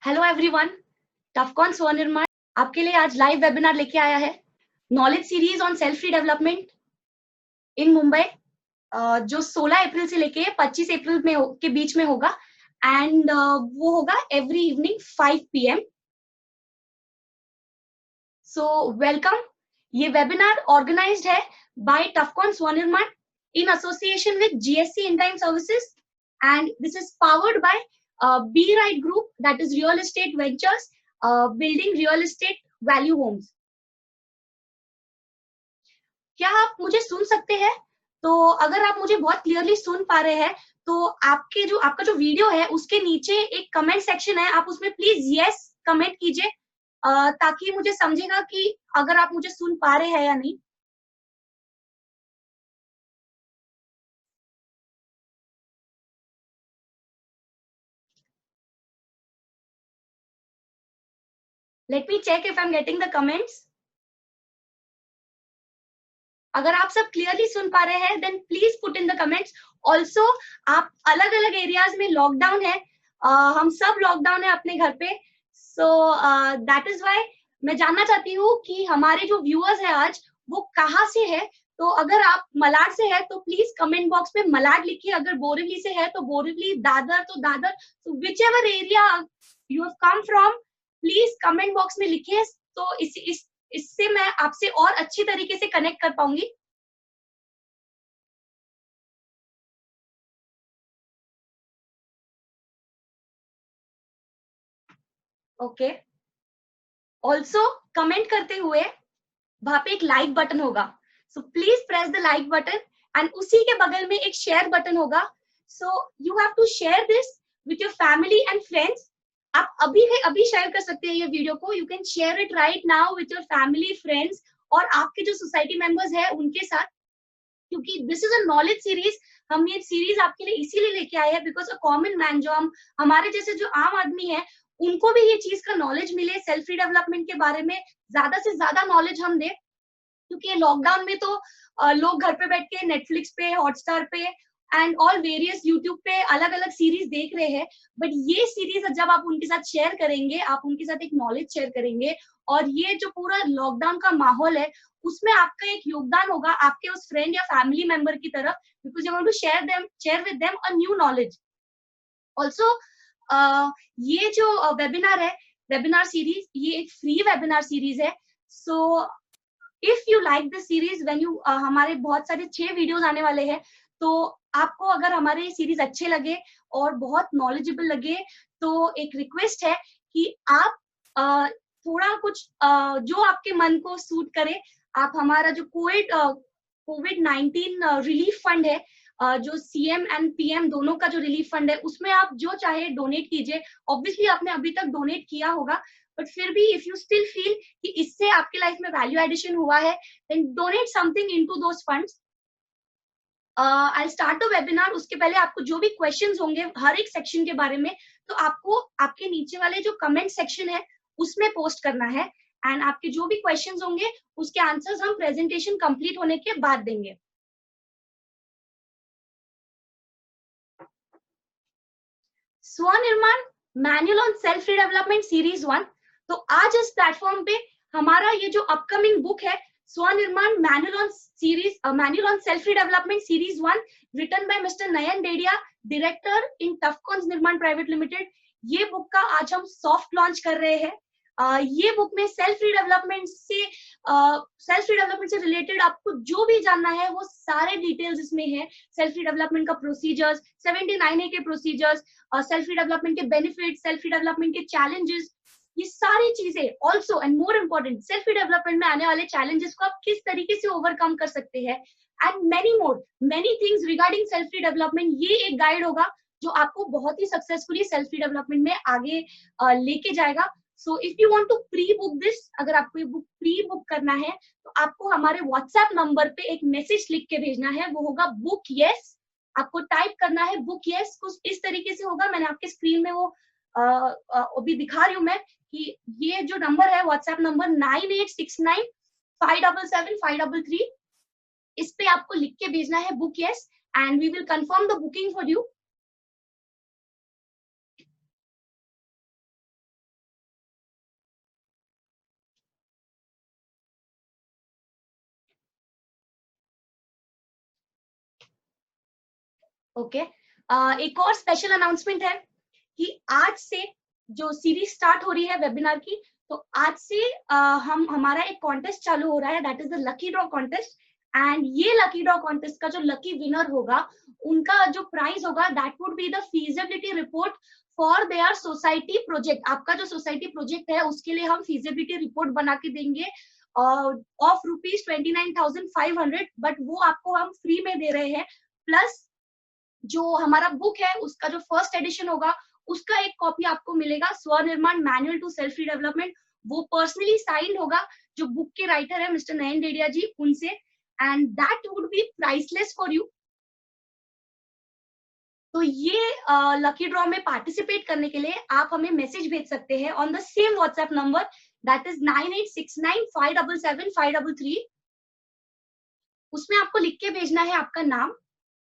Hello everyone, टफकॉन स्वनिर्माण आपके लिए आज लाइव वेबिनार लेके आया है। Knowledge series on self development in Mumbai, जो 16 अप्रैल से लेके 25 अप्रैल के बीच में होगा एंड वो होगा every evening 5 PM। So welcome. ये वेबिनार ऑर्गेनाइज्ड है by Tuffcon Swanirman in association with GSC in time services, and this is powered by B Right Group, that is real estate ventures, building real estate value homes. क्या आप मुझे सुन सकते हैं? तो अगर आप मुझे बहुत क्लियरली सुन पा रहे हैं तो आपका जो वीडियो है उसके नीचे एक कमेंट सेक्शन है, आप उसमें प्लीज यस कमेंट कीजिए ताकि मुझे समझेगा कि अगर आप मुझे सुन पा रहे हैं या नहीं। Let me check if I am getting the comments. अगर आप सब क्लियरली सुन पा रहे हैं then please put in the comments. Also आप अलग अलग एरियाज में लॉकडाउन है, हम सब लॉकडाउन है अपने घर पे, सो दैट इज वाई मैं जानना चाहती हूँ कि हमारे जो व्यूअर्स है आज वो कहाँ से है। तो अगर आप मलाड से है तो प्लीज कमेंट बॉक्स में मलाड लिखिए, अगर बोरिवली से है तो बोरिवली, दादर तो Dadar, so whichever area you have come from please comment box में लिखिए, तो इससे मैं आपसे और अच्छी तरीके से कनेक्ट कर पाऊंगी। ओके, ऑल्सो कमेंट करते हुए वहां पे एक लाइक बटन होगा, so please press the like button and उसी के बगल में एक शेयर बटन होगा, so you have to share this with your family and friends. आप अभी शेयर कर सकते हैं ये वीडियो को, you can share it right now with your family friends और आपके जो सोसाइटी मेंबर्स है उनके साथ, क्योंकि this is a knowledge series. हम ये सीरीज आपके लिए इसीलिए लेके आए हैं बिकॉज अ कॉमन मैन, जो हमारे जैसे जो आम आदमी है उनको भी ये चीज का नॉलेज मिले, सेल्फ डेवलपमेंट के बारे में ज्यादा से ज्यादा नॉलेज हम दे, क्योंकि लॉकडाउन में तो लोग घर पे बैठ के नेटफ्लिक्स पे, हॉटस्टार पे एंड ऑल वेरियस यूट्यूब पे अलग अलग सीरीज देख रहे हैं, बट ये सीरीज जब आप उनके साथ शेयर करेंगे, आप उनके साथ एक नॉलेज शेयर करेंगे और ये जो पूरा लॉकडाउन का माहौल है उसमें आपका एक योगदान होगा आपके उस फ्रेंड या फैमिली मेंबर की तरफ, because you want to share with them a new knowledge. Also ये जो वेबिनार है, वेबिनार सीरीज, ये एक फ्री वेबिनार सीरीज है। सो if you like this series, when you हमारे बहुत सारे 6 वीडियोस आने वाले हैं, तो आपको अगर हमारे सीरीज अच्छे लगे और बहुत नॉलेजेबल लगे तो एक रिक्वेस्ट है कि आप थोड़ा कुछ जो आपके मन को सूट करे, आप हमारा जो कोविड-19 रिलीफ फंड है, जो सीएम एंड पीएम दोनों का जो रिलीफ फंड है उसमें आप जो चाहे डोनेट कीजिए। ऑब्वियसली आपने अभी तक डोनेट किया होगा, बट फिर भी इफ यू स्टिल फील कि इससे आपके लाइफ में वैल्यू एडिशन हुआ है then donate something into those funds. I start the webinar, उसके पहले आपको जो भी क्वेश्चंस होंगे हर एक सेक्शन के बारे में, तो आपको आपके नीचे वाले जो कमेंट सेक्शन है उसमें पोस्ट करना है एंड आपके जो भी क्वेश्चंस होंगे उसके आंसर्स हम प्रेजेंटेशन कंप्लीट होने के बाद देंगे। Swanirman manual on self development series 1। तो आज इस प्लेटफॉर्म पे हमारा ये जो अपकमिंग बुक है, Swanirman manual on self development series 1, written by mister Nayan Dedia, director in Tuffcon Nirman private limited. ये बुक का आज हम सॉफ्ट लॉन्च कर रहे हैं। ये बुक में सेल्फ डेवलपमेंट से रिलेटेड आपको जो भी जानना है वो सारे डिटेल्स इसमें है। सेल्फ डेवलपमेंट का प्रोसीजर्स, 79A के प्रोसीजर्स, सेल्फ डेवलपमेंट के बेनिफिट, सेल्फ डेवलपमेंट के चैलेंजेस, ये सारी चीजें, also and more important self development में आने वाले चैलेंजेस को आप किस तरीके से ओवरकम कर सकते हैं and many things regarding self development. ये एक गाइड होगा जो आपको बहुत ही सक्सेसफुली सेल्फ डेवलपमेंट में आगे लेके जाएगा। So if you want to pre book this, अगर आपको ये बुक प्री बुक करना है तो आपको हमारे व्हाट्सएप नंबर पे एक मैसेज लिख के भेजना है, वो होगा बुक यस। आपको टाइप करना है बुक यस, कुछ इस तरीके से होगा। मैंने आपके स्क्रीन में वो अभी दिखा रही हूँ मैं कि ये जो नंबर है व्हाट्सएप नंबर 9869577533, इस पे आपको लिख के भेजना है book yes and we will confirm the booking for you. Okay, एक और स्पेशल अनाउंसमेंट है कि आज से जो सीरीज स्टार्ट हो रही है वेबिनार की, तो आज से हम हमारा एक कॉन्टेस्ट चालू हो रहा है, that is the lucky draw contest. And ये लकी ड्रॉ कॉन्टेस्ट का जो लकी विनर होगा, उनका जो प्राइज होगा that would be the feasibility report for their society project. आपका जो सोसाइटी प्रोजेक्ट है उसके लिए हम फीजिबिलिटी रिपोर्ट बना के देंगे ऑफ ₹29,500, बट वो आपको हम फ्री में दे रहे हैं। प्लस जो हमारा बुक है उसका जो फर्स्ट एडिशन होगा उसका एक कॉपी आपको मिलेगा, स्वनिर्माण मैनुअल टू सेल्फ डेवलपमेंट। वो पर्सनली साइंड होगा जो बुक के राइटर है मिस्टर नयन डेडिया जी, उनसे। And that would B priceless for you. तो ये लकी ड्रॉ में पार्टिसिपेट करने के लिए आप हमें मैसेज भेज सकते हैं on the same WhatsApp number, that is 9869577533। उसमें आपको लिख के भेजना है आपका नाम,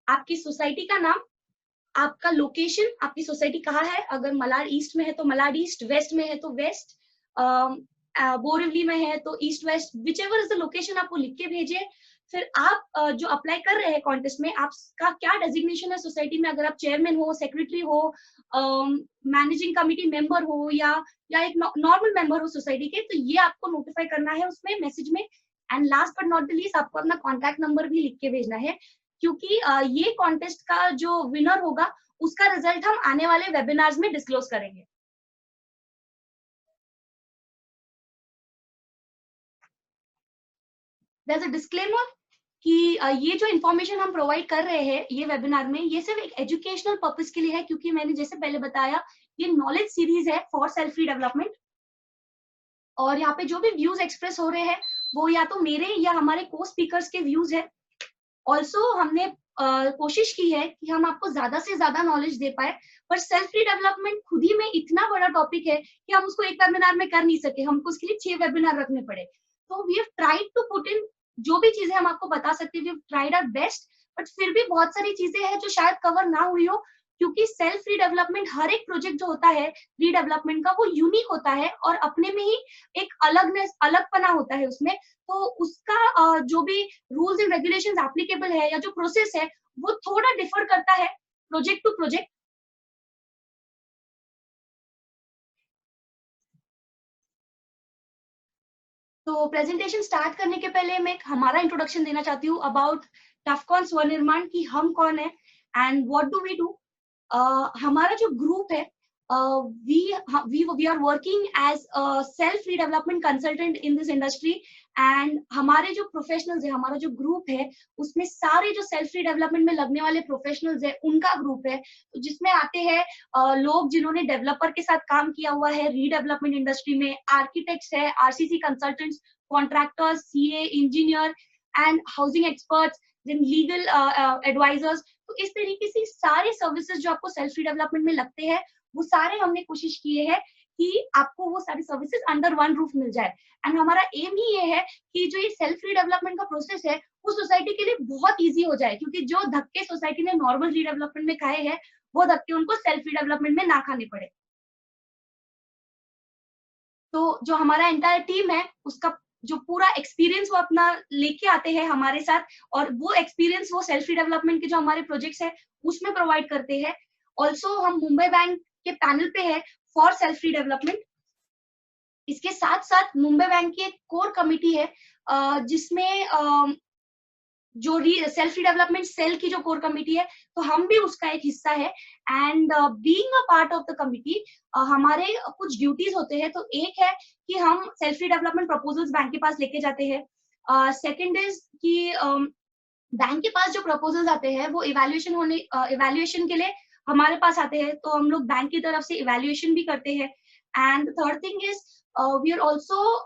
आपकी सोसाइटी का नाम, आपका लोकेशन, आपकी सोसाइटी कहाँ है। अगर मलाड ईस्ट में है तो मलाड ईस्ट, वेस्ट में है तो वेस्ट, बोरिवली में है तो east west, which ever is the location, आपको लिख के भेजिए। फिर आप जो अप्लाई कर रहे हैं कॉन्टेस्ट में, आपका क्या डेजिग्नेशन है सोसाइटी में, अगर आप चेयरमैन हो, सेक्रेटरी हो, मैनेजिंग कमिटी मेंबर हो, या एक नॉर्मल मेंबर हो सोसाइटी के, तो ये आपको नोटिफाई करना है उसमें मैसेज में। And last but not the least, आपको अपना कॉन्टैक्ट नंबर भी लिख के भेजना है, क्योंकि ये कॉन्टेस्ट का जो विनर होगा उसका रिजल्ट हम आने वाले वेबिनार्स में डिस्क्लोज करेंगे। There's a disclaimer कि ये जो इन्फॉर्मेशन हम प्रोवाइड कर रहे हैं ये वेबिनार में, ये सिर्फ एक एजुकेशनल पर्पस के लिए है, क्योंकि मैंने जैसे पहले बताया ये नॉलेज सीरीज है फॉर सेल्फ डेवलपमेंट। और यहाँ पे जो भी व्यूज एक्सप्रेस हो रहे हैं वो या तो मेरे या हमारे को स्पीकर्स के व्यूज है। ऑल्सो हमने कोशिश की है कि हम आपको ज्यादा से ज्यादा नॉलेज दे पाए, पर सेल्फ डेवलपमेंट खुद ही में इतना बड़ा टॉपिक है कि हम उसको एक वेबिनार में कर नहीं सके, हमको उसके लिए 6 वेबिनार रखने पड़े। तो we have tried to put in जो भी चीजें हम आपको बता सकते हैं, we have tried our best, but फिर भी बहुत सारी चीजें हैं जो शायद कवर ना हुई हो, क्योंकि सेल्फ रीडेवलपमेंट हर एक प्रोजेक्ट जो होता है रीडेवलपमेंट का, वो यूनिक होता है और अपने में ही एक अलगपना होता है उसमें। तो उसका जो भी रूल्स एंड रेगुलेशंस एप्लीकेबल है या जो प्रोसेस है वो थोड़ा डिफर करता है प्रोजेक्ट टू प्रोजेक्ट। तो प्रेजेंटेशन स्टार्ट करने के पहले मैं हमारा इंट्रोडक्शन देना चाहती हूँ अबाउट टफकॉन स्वनिर्माण, की हम कौन है and what do we do. हमारा जो ग्रुप है, we are working as a self redevelopment consultant in this industry, and हमारे जो प्रोफेशनल्स है, हमारा जो ग्रुप है उसमें सारे जो सेल्फ डेवलपमेंट में लगने वाले प्रोफेशनल्स है उनका ग्रुप है, तो जिसमें आते हैं लोग जिन्होंने डेवलपर के साथ काम किया हुआ है रीडेवलपमेंट इंडस्ट्री में, आर्किटेक्ट्स है, RCC consultants, contractors, CA, engineer and housing experts, then legal advisers. तो इस तरीके से सारे सर्विसेज जो आपको सेल्फ डेवलपमेंट में लगते हैं वो सारे हमने कोशिश किए हैं कि आपको वो सारी सर्विसेज अंडर वन रूफ मिल जाए। एंड हमारा एम ही ये है कि जो ये सेल्फ रीडेवलपमेंट का प्रोसेस है वो सोसाइटी के लिए बहुत इजी हो जाए, क्योंकि जो धक्के सोसाइटी ने नॉर्मल रीडेवलपमेंट में खाए हैं वो धक्के उनको सेल्फ रीडेवलपमेंट में ना खाने पड़े। तो जो हमारा एंटायर टीम है उसका जो पूरा एक्सपीरियंस वो अपना लेके आते हैं हमारे साथ, और वो एक्सपीरियंस वो सेल्फ डेवलपमेंट के जो हमारे प्रोजेक्ट्स है उसमें प्रोवाइड करते हैं। ऑल्सो हम मुंबई बैंक के पैनल पे है फॉर सेल्फ डेवलपमेंट। इसके साथ साथ मुंबई बैंक की एक कोर कमिटी है जिसमें जो सेल्फ डेवलपमेंट सेल की जो कोर कमिटी है, तो हम भी उसका एक हिस्सा है। And being a part of the committee हमारे कुछ ड्यूटीज होते हैं। तो एक है कि हम सेल्फ डेवलपमेंट प्रपोजल्स बैंक के पास लेके जाते हैं। सेकंड इज कि बैंक के पास जो प्रपोजल्स आते हैं वो इवैल्यूएशन के लिए हमारे पास आते हैं, तो हम लोग बैंक की तरफ से इवैल्यूएशन भी करते हैं। And third thing is we are also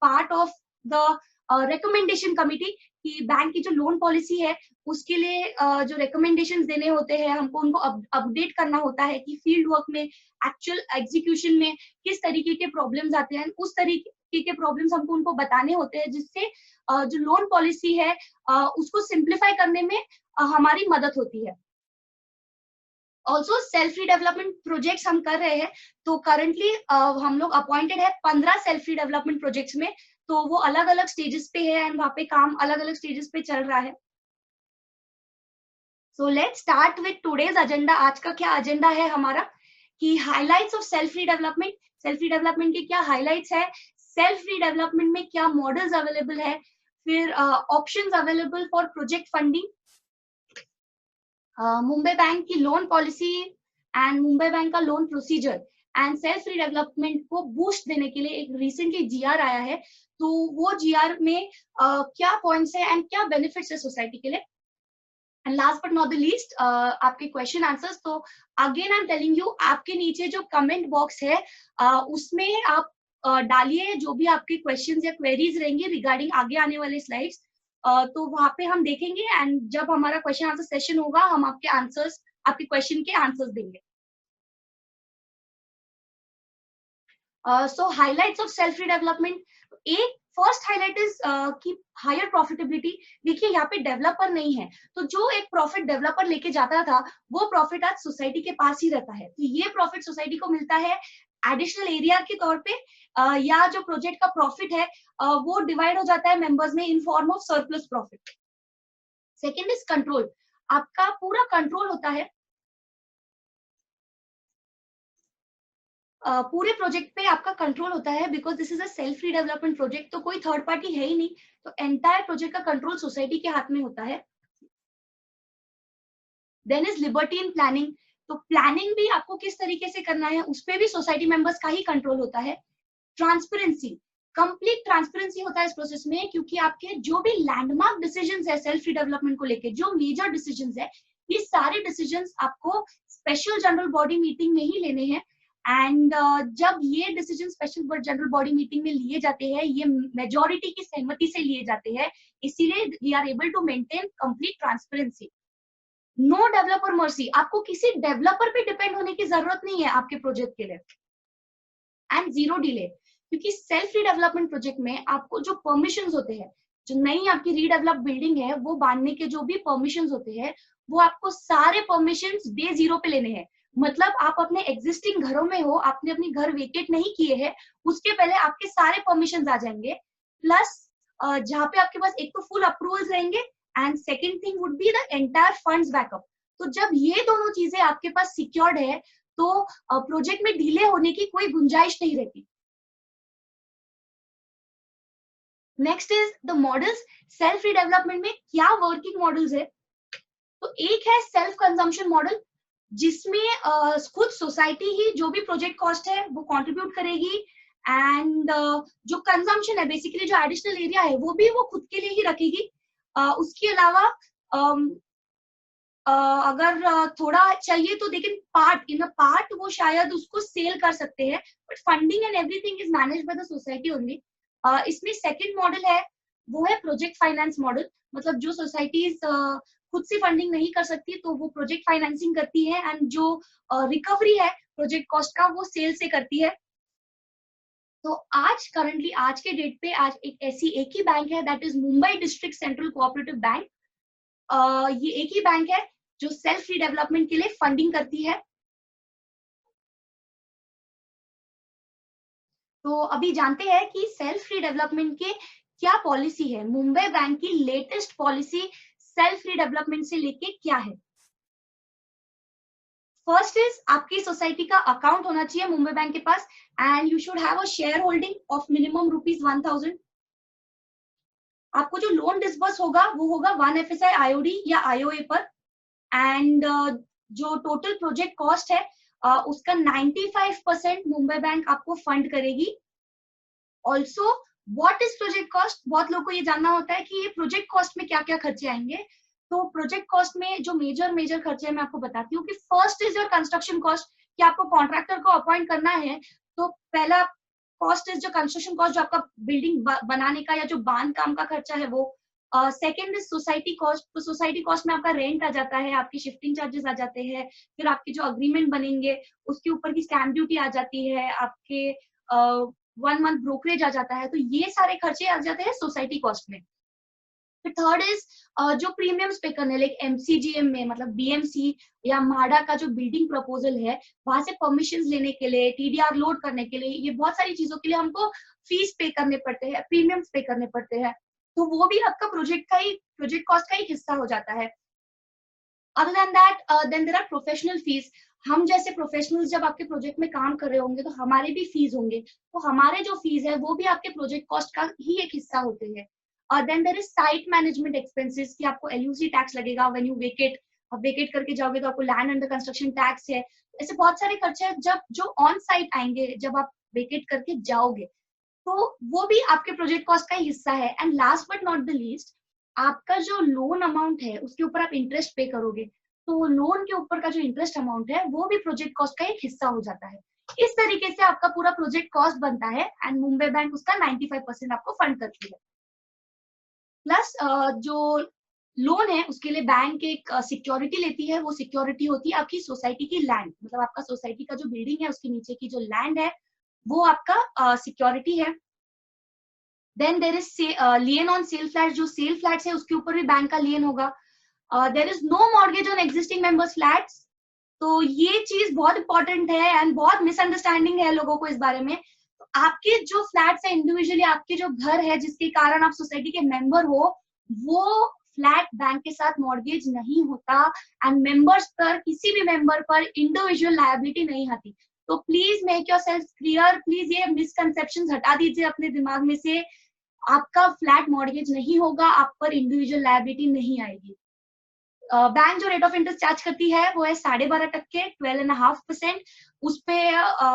part of the recommendation committee, कि बैंक की जो लोन पॉलिसी है उसके लिए जो रिकमेंडेशंस देने होते हैं हमको, उनको अपडेट करना होता है कि फील्ड वर्क में, एक्चुअल एग्जीक्यूशन में किस तरीके के प्रॉब्लम्स आते हैं, उस तरीके के प्रॉब्लम्स हमको उनको बताने होते हैं, जिससे जो लोन पॉलिसी है उसको सिंप्लीफाई करने में हमारी मदद होती है। ऑल्सो सेल्फ डेवलपमेंट प्रोजेक्ट्स हम कर रहे हैं, तो करंटली हम लोग अपॉइंटेड है 15 सेल्फ डेवलपमेंट प्रोजेक्ट्स में, तो वो अलग अलग स्टेजेस पे है एंड वहाँ पे काम अलग अलग स्टेजेस पे चल रहा है। So let's start with today's agenda. आज का क्या एजेंडा है हमारा कि highlights of self redevelopment. Self redevelopment के क्या हाइलाइट्स है, सेल्फ रीडेवलपमेंट में क्या मॉडल्स अवेलेबल है, फिर options available for project funding, Mumbai bank की loan policy and Mumbai bank का loan procedure and self redevelopment को बूस्ट देने के लिए एक रिसेंटली जीआर आया है। तो वो जीआर में क्या पॉइंट्स है एंड क्या बेनिफिट्स है सोसाइटी के लिए। And last but not the least आपके क्वेश्चन आंसर्स। तो again I am telling you, आपके नीचे जो कमेंट बॉक्स है उसमें आप डालिए जो भी आपके क्वेश्चंस या क्वेरीज रहेंगे रिगार्डिंग आगे आने वाले स्लाइड्स। तो वहां पे हम देखेंगे एंड जब हमारा क्वेश्चन आंसर सेशन होगा हम आपके आंसर्स, आपके क्वेश्चन के आंसर्स देंगे। सो हाइलाइट्स ऑफ सेल्फ रीडेवलपमेंट, एक फर्स्ट हाईलाइट इज कि हायर प्रॉफिटेबिलिटी। देखिए यहाँ पे डेवलपर नहीं है, तो जो एक प्रॉफिट डेवलपर लेके जाता था वो प्रॉफिट आज सोसाइटी के पास ही रहता है। तो ये प्रॉफिट सोसाइटी को मिलता है एडिशनल एरिया के तौर पे, या जो प्रोजेक्ट का प्रॉफिट है वो डिवाइड हो जाता है मेंबर्स में in form of surplus profit. Second is control, आपका पूरा कंट्रोल होता है पूरे प्रोजेक्ट पे आपका कंट्रोल होता है, because this is a self redevelopment project, तो कोई थर्ड पार्टी है ही नहीं, तो एंटायर प्रोजेक्ट का कंट्रोल सोसाइटी के हाथ में होता है। Then is liberty in planning, तो प्लानिंग भी आपको किस तरीके से करना है उस पर भी सोसाइटी मेंबर्स का ही कंट्रोल होता है। ट्रांसपेरेंसी, कंप्लीट ट्रांसपेरेंसी होता है इस प्रोसेस में, क्योंकि आपके जो भी लैंडमार्क डिसीजंस है सेल्फ रीडेवलपमेंट को लेके, जो मेजर डिसीजंस है, ये सारे डिसीजंस आपको स्पेशल जनरल बॉडी मीटिंग में ही लेने हैं। एंड जब ये decision special general body meeting में लिए जाते हैं, ये मेजोरिटी की सहमति से लिए जाते हैं, इसीलिए we are able to maintain complete transparency. No developer mercy, आपको किसी डेवलपर पे डिपेंड होने की जरूरत नहीं है आपके प्रोजेक्ट के लिए। एंड जीरो डिले, क्योंकि सेल्फ रीडेवलपमेंट प्रोजेक्ट में आपको जो परमिशंस होते हैं, जो नई आपकी रीडेवलप बिल्डिंग है वो बांधने के जो भी परमिशंस होते हैं, वो आपको सारे परमिशंस डे जीरो पे लेने हैं। मतलब आप अपने एग्जिस्टिंग घरों में हो, आपने अपने घर वेकेट नहीं किए हैं, उसके पहले आपके सारे परमिशंस आ जाएंगे। प्लस जहाँ पे आपके पास एक तो फुल अप्रूवल्स रहेंगे and second thing would be the entire funds backup. तो जब ये दोनों चीजें आपके पास सिक्योर्ड है तो प्रोजेक्ट में डिले होने की कोई गुंजाइश नहीं रहती। Next is the models. Self redevelopment में क्या वर्किंग मॉडल्स है, तो एक है सेल्फ कंजम्पशन मॉडल, जिसमें खुद सोसाइटी ही जो भी प्रोजेक्ट कॉस्ट है वो कंट्रीब्यूट करेगी एंड जो कंजम्पशन है बेसिकली जो एडिशनल एरिया है वो भी वो खुद के लिए ही रखेगी। उसके अलावा अगर थोड़ा चाहिए तो लेकिन पार्ट इन अ पार्ट वो शायद उसको सेल कर सकते हैं, but funding and everything is managed by the society only. इसमें सेकंड मॉडल है वो है प्रोजेक्ट फाइनेंस मॉडल, मतलब जो सोसाइटीज खुद से फंडिंग नहीं कर सकती तो वो प्रोजेक्ट फाइनेंसिंग करती है एंड जो रिकवरी है प्रोजेक्ट कॉस्ट का वो सेल से करती है। तो आज करंटली आज के डेट पे आज एक ही बैंक है, that is Mumbai district central cooperative bank. ये एक ही बैंक है जो सेल्फ रीडेवलपमेंट के लिए फंडिंग करती है। तो अभी जानते हैं कि सेल्फ रीडेवलपमेंट के क्या पॉलिसी है, मुंबई बैंक की लेटेस्ट पॉलिसी सेल्फ रीडेवलपमेंट से लेके क्या है। फर्स्ट इज आपकी सोसाइटी का अकाउंट होना चाहिए मुंबई बैंक के पास and you should have a share holding of minimum ₹1000। आपको जो लोन डिसबर्स होगा वो होगा 1 FSI IOD या IOA पर एंड जो टोटल प्रोजेक्ट कॉस्ट है उसका 95% मुंबई बैंक आपको फंड करेगी। Also what is project cost, बहुत लोगों को ये जानना होता है कि ये प्रोजेक्ट कॉस्ट में क्या क्या खर्चे आएंगे। तो प्रोजेक्ट कॉस्ट में जो मेजर खर्चे मैं आपको बताती हूँ कि first is your construction cost, कि आपको कॉन्ट्रैक्टर को अपॉइंट करना है। तो पहला कॉस्ट इज जो कंस्ट्रक्शन कॉस्ट, जो आपका बिल्डिंग बनाने का या जो बांध काम का खर्चा है वो। सेकेंड इज सोसाइटी कॉस्ट, तो सोसाइटी कॉस्ट में आपका रेंट आ जाता है, आपकी शिफ्टिंग चार्जेस आ जाते हैं, फिर आपके जो अग्रीमेंट बनेंगे उसके ऊपर की स्टैम्प ड्यूटी आ जाती है, आपके 1 मंथ ब्रोकरेज आ जाता है, तो ये सारे खर्चे आ जाते हैं सोसाइटी कॉस्ट में। फिर थर्ड इज जो प्रीमियम्स पे करने, लाइक MCGM में मतलब BMC या माडा का जो बिल्डिंग प्रपोजल है वहां से परमिशन लेने के लिए, TDR लोड करने के लिए, ये बहुत सारी चीजों के लिए हमको फीस पे करने पड़ते हैं, प्रीमियम्स पे करने पड़ते हैं, तो वो भी आपका प्रोजेक्ट कॉस्ट का ही हिस्सा हो जाता है। Other than that then there are professional fees. हम जैसे प्रोफेशनल्स जब आपके प्रोजेक्ट में काम कर रहे होंगे तो हमारे भी फीस होंगे, तो हमारे जो फीस है वो भी आपके प्रोजेक्ट कॉस्ट का ही एक हिस्सा होते हैं। Then there is site management expenses, कि आपको एलयूसी टैक्स लगेगा व्हेन यू वेकेट, अब वेकेट करके जाओगे तो आपको लैंड अंडर कंस्ट्रक्शन टैक्स है। ऐसे बहुत सारे खर्चे हैं जब जो ऑन साइट आएंगे, जब आप वेकेट करके जाओगे, तो वो भी आपके प्रोजेक्ट कॉस्ट का ही हिस्सा है। And last but not the least, आपका जो लोन अमाउंट है उसके ऊपर आप इंटरेस्ट पे करोगे, तो लोन के ऊपर का जो इंटरेस्ट अमाउंट है वो भी प्रोजेक्ट कॉस्ट का एक हिस्सा हो जाता है। इस तरीके से आपका पूरा प्रोजेक्ट कॉस्ट बनता है एंड मुंबई बैंक उसका 95% आपको फंड करती है। प्लस जो लोन है उसके लिए बैंक एक सिक्योरिटी लेती है, वो सिक्योरिटी होती है आपकी सोसाइटी की लैंड, मतलब आपका सोसाइटी का जो बिल्डिंग है उसके नीचे की जो लैंड है वो आपका सिक्योरिटी है। Then there is lien on sale flat, जो सेल फ्लैट्स है उसके ऊपर भी बैंक का लियन होगा। There is no mortgage on existing members flats. तो ये चीज बहुत इंपॉर्टेंट है एंड बहुत मिसअंडरस्टैंडिंग है लोगों को इस बारे में। तो आपके जो फ्लैट्स है इंडिविजुअली, आपके जो घर है जिसके कारण आप सोसाइटी के मेंबर हो, वो फ्लैट बैंक के साथ मॉर्गेज नहीं होता एंड मेंबर्स पर, किसी भी मेंबर पर इंडिविजुअल लायबिलिटी नहीं आती। तो please make your self clear, please ये मिसकंसेप्शन हटा दीजिए अपने दिमाग में से। आपका फ्लैट मॉर्गेज नहीं होगा, आप पर इंडिविजुअल लायबिलिटी नहीं आएगी। बैंक जो रेट ऑफ इंटरेस्ट चार्ज करती है वो है 12.5%, 12.5%। उस पे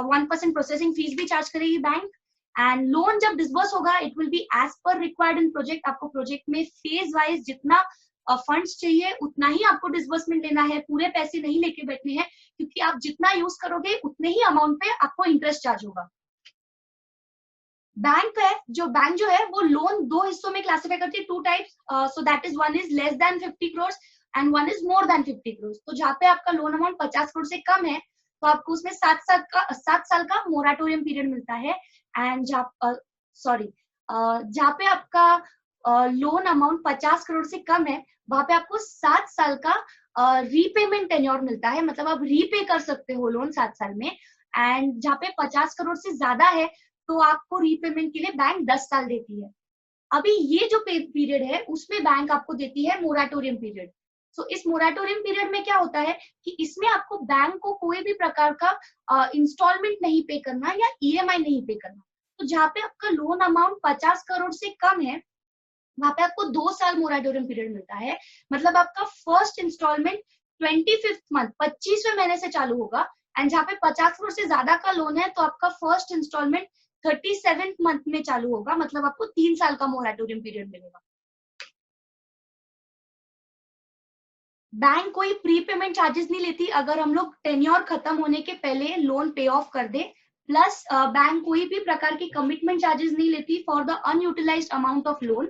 1% प्रोसेसिंग फीस भी चार्ज करेगी बैंक। एंड लोन जब डिसबर्स होगा it will be as per required in project. आपको प्रोजेक्ट में फेज वाइज जितना फंड्स चाहिए उतना ही आपको डिसबर्समेंट लेना है, पूरे पैसे नहीं लेके बैठने हैं, क्योंकि आप जितना यूज करोगे उतने ही अमाउंट पे आपको इंटरेस्ट चार्ज होगा। बैंक जो है वो लोन दो हिस्सों में क्लासिफाई करती है, two types. So that is, one is less than 50 crore and one is more than 50 crore. तो जहाँ पे आपका लोन अमाउंट 50 करोड़ से कम है तो आपको उसमें 7 साल का मोराटोरियम पीरियड मिलता है। एंड जहाँ पे आपका लोन अमाउंट 50 करोड़ से कम है वहां पे आपको 7 साल का रीपेमेंट टेन्योर मिलता है, मतलब आप रीपे कर सकते हो लोन 7 साल में। एंड जहाँ पे 50 करोड़ से ज्यादा है तो आपको रीपेमेंट के लिए बैंक 10 साल देती है। अभी ये जो पीरियड है उसमें बैंक आपको देती है मोराटोरियम पीरियड। सो इस मोराटोरियम पीरियड में क्या होता है कि इसमें आपको बैंक को कोई भी प्रकार का इंस्टॉलमेंट नहीं पे करना या ईएमआई नहीं पे करना। तो जहाँ पे आपका लोन अमाउंट 50 करोड़ से कम है वहां पे आपको 2 साल मोराटोरियम पीरियड मिलता है। मतलब आपका फर्स्ट इंस्टॉलमेंट 25th मंथ, 25वें महीने से चालू होगा। एंड जहाँ पे 50 करोड़ से ज्यादा का लोन है तो आपका फर्स्ट इंस्टॉलमेंट 37th मंथ में चालू होगा, मतलब आपको 3 साल का मोराटोरियम पीरियड मिलेगा। बैंक कोई प्रीपेमेंट चार्जेस नहीं लेती अगर हम लोग टेन्योर खत्म होने के पहले लोन पे ऑफ कर दे। प्लस बैंक कोई भी प्रकार की कमिटमेंट चार्जेस नहीं लेती for the unutilised amount of loan.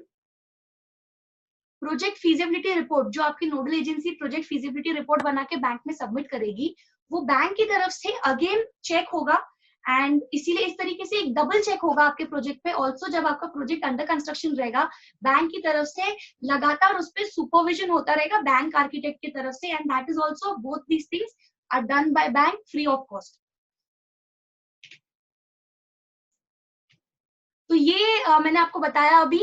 Project feasibility report, जो आपकी nodal agency project feasibility report बना के बैंक में सबमिट करेगी, वो बैंक की तरफ से अगेन चेक होगा। एंड इसीलिए इस तरीके से एक डबल चेक होगा आपके प्रोजेक्ट पे ऑल्सो। जब आपका प्रोजेक्ट अंडर कंस्ट्रक्शन रहेगा बैंक की तरफ से लगातार उस पर सुपरविजन होता रहेगा बैंक आर्किटेक्ट की तरफ से। And that is also, both these things are done by bank free of cost. तो ये मैंने आपको बताया अभी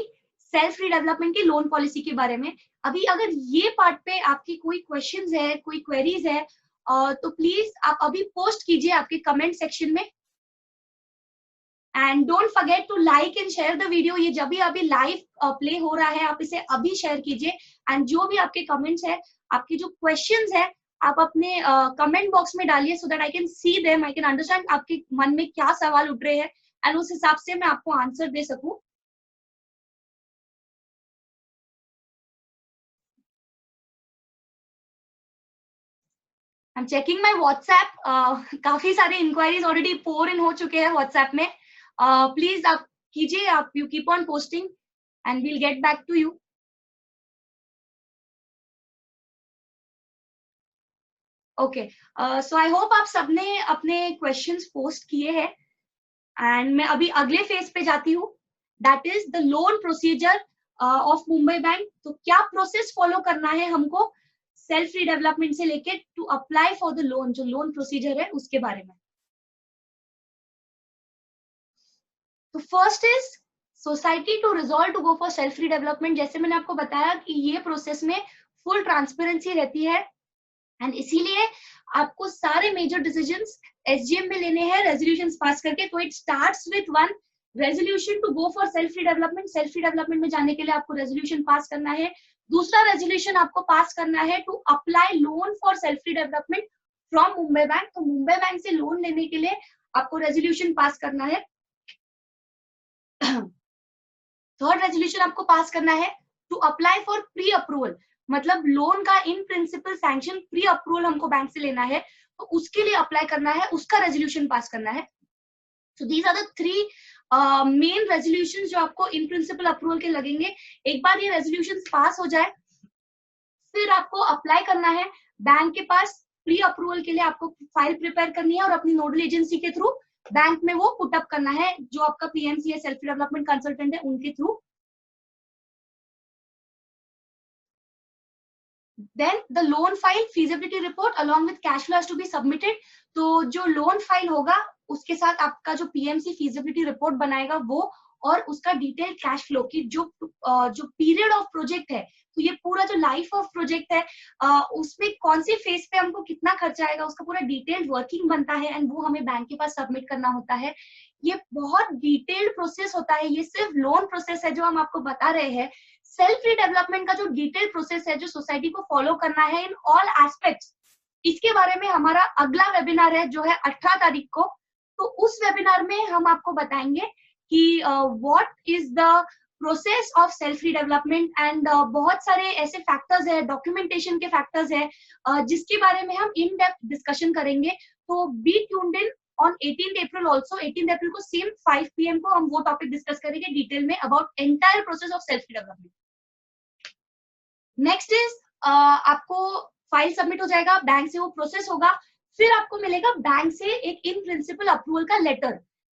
सेल्फ रीडेवलपमेंट की लोन पॉलिसी के बारे में। अभी अगर ये पार्ट पे आपकी कोई क्वेश्चंस है, कोई क्वेरीज है, तो प्लीज आप अभी पोस्ट कीजिए आपके कमेंट सेक्शन में। And don't forget to like and share the video. ये जब भी अभी लाइव प्ले हो रहा है आप इसे अभी शेयर कीजिए। एंड जो भी आपके कमेंट्स है, आपके जो क्वेश्चंस है, आप अपने कमेंट बॉक्स में डालिए so that I can see them, I can understand आपके मन में क्या सवाल उठ रहे हैं एंड उस हिसाब से मैं आपको आंसर दे सकूं। I am checking my WhatsApp. काफी सारे इंक्वायरीज ऑलरेडी पोर इन हो चुके हैं व्हाट्सएप में। प्लीज आप कीजिए, आप you keep on posting and we'll get back to you. Okay, so I hope आप सबने अपने क्वेश्चंस पोस्ट किए हैं। एंड मैं अभी अगले फेज पे जाती हूँ, that is the loan procedure of Mumbai bank. तो क्या प्रोसेस फॉलो करना है हमको सेल्फ रीडेवलपमेंट से लेके to apply for the loan, जो लोन प्रोसीजर है उसके बारे में। तो first is society to resolve to go for self redevelopment. जैसे मैंने आपको बताया कि ये प्रोसेस में फुल ट्रांसपेरेंसी रहती है। एंड इसीलिए आपको सारे मेजर डिसीजंस एसजीएम में लेने हैं रेजोल्यूशंस पास करके। तो it starts with one resolution to go for self development. Self development में जाने के लिए आपको रेजोल्यूशन पास करना है। दूसरा रेजोल्यूशन आपको पास करना है to apply loan for self development from Mumbai bank. तो मुंबई बैंक से लोन लेने के लिए आपको रेजोल्यूशन पास करना है। थर्ड रेजोल्यूशन आपको पास करना है to apply for pre approval, मतलब लोन का in principle sanction pre approval हमको बैंक से लेना है, तो उसके लिए अप्लाई करना है, उसका रेजोल्यूशन पास करना है। So these are the three main resolution जो आपको इन प्रिंसिपल अप्रूवल के लगेंगे। एक बार ये रेजोल्यूशन पास हो जाए फिर आपको अप्लाई करना है बैंक के पास प्री अप्रूवल के लिए। आपको फाइल प्रिपेयर करनी है और अपनी नोडल एजेंसी के थ्रू बैंक में वो पुट अप करना है, जो आपका पीएमसी है, सेल्फ डेवलपमेंट कंसल्टेंट है, उनके थ्रू। Then the loan file feasibility report along with cash flow has to be submitted। तो जो लोन फाइल होगा उसके साथ आपका जो पीएमसी feasibility रिपोर्ट बनाएगा वो, और उसका डिटेल कैश फ्लो की जो पीरियड ऑफ प्रोजेक्ट है, तो ये पूरा जो लाइफ ऑफ प्रोजेक्ट है उसमें कौन सी फेज पे हमको कितना खर्चा आएगा, उसका पूरा डिटेल्ड वर्किंग बनता है एंड वो हमें बैंक के पास सबमिट करना होता है। ये बहुत डिटेल्ड प्रोसेस होता है, ये सिर्फ लोन प्रोसेस है जो हम आपको बता रहे हैं। सेल्फ डेवलपमेंट का जो डिटेल प्रोसेस है जो सोसाइटी को फॉलो करना है इन ऑल एस्पेक्ट्स, इसके बारे में हमारा अगला वेबिनार है जो है 18 तारीख को। तो उस वेबिनार में हम आपको बताएंगे कि what is the process of self development and बहुत सारे ऐसे फैक्टर्स है, डॉक्यूमेंटेशन के फैक्टर्स है जिसके बारे में हम इन डेप्थ डिस्कशन करेंगे। तो be tuned in on 18th April also. 18th April को सेम 5 PM को हम वो टॉपिक डिस्कस करेंगे डिटेल में about entire process of self development. Next is आपको फाइल सबमिट हो जाएगा, बैंक से वो प्रोसेस होगा, फिर आपको मिलेगा बैंक से एक इन प्रिंसिपल अप्रूवल का लेटर।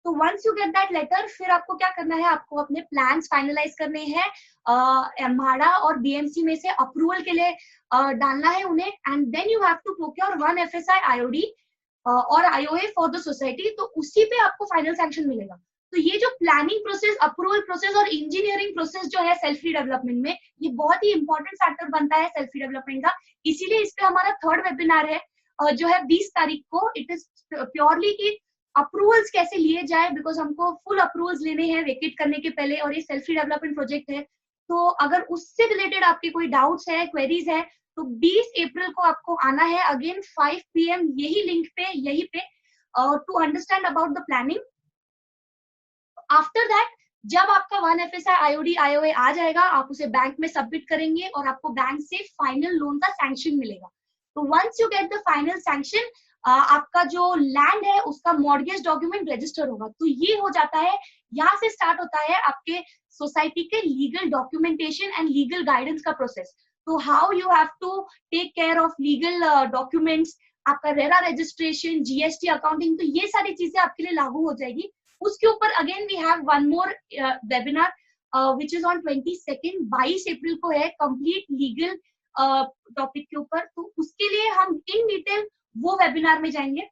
तो once you get that letter, फिर आपको क्या करना है, आपको अपने प्लान्स फाइनलाइज करने हैं म्हाडा और बीएमसी में से अप्रूवल के लिए डालना है उन्हें, and then you have to procure 1 FSI IOD और IOA फॉर द सोसाइटी। तो उसी पे आपको फाइनल सैंक्शन मिलेगा। तो ये जो प्लानिंग प्रोसेस, अप्रूवल प्रोसेस और इंजीनियरिंग प्रोसेस जो है सेल्फ डेवलपमेंट में, ये बहुत ही इंपॉर्टेंट फैक्टर बनता है सेल्फ डेवलपमेंट का। इसीलिए इस पे हमारा थर्ड वेबिनार है जो है 20 तारीख को। इट इज प्योरली कि अप्रूवल्स कैसे लिए जाए, बिकॉज हमको फुल अप्रूवल्स लेने हैं वेकेट करने के पहले, और ये सेल्फ डेवलपमेंट प्रोजेक्ट है। तो अगर उससे रिलेटेड आपके कोई डाउट्स है, क्वेरीज है, तो 20 अप्रैल को आपको आना है अगेन 5 PM यही लिंक पे, यही पे, to understand about the planning. After that जब आपका 1 FSI IOD IOA आ जाएगा, आप उसे बैंक में सबमिट करेंगे और आपको बैंक से फाइनल लोन का सैंक्शन मिलेगा। तो once you get the final sanction, आपका जो लैंड है उसका मॉर्गेज डॉक्यूमेंट रजिस्टर होगा। तो ये हो जाता है, यहाँ से स्टार्ट होता है आपके सोसाइटी के legal documentation and legal guidance का प्रोसेस। तो how you have to take care of legal documents, आपका रेरा रजिस्ट्रेशन, GST अकाउंटिंग, तो ये सारी चीजें आपके लिए लागू हो जाएगी। उसके ऊपर again we have one more webinar which is on 22 22 April को है, कंप्लीट लीगल टॉपिक के ऊपर। तो उसके लिए हम इन डिटेल वो वेबिनार में जाएंगे।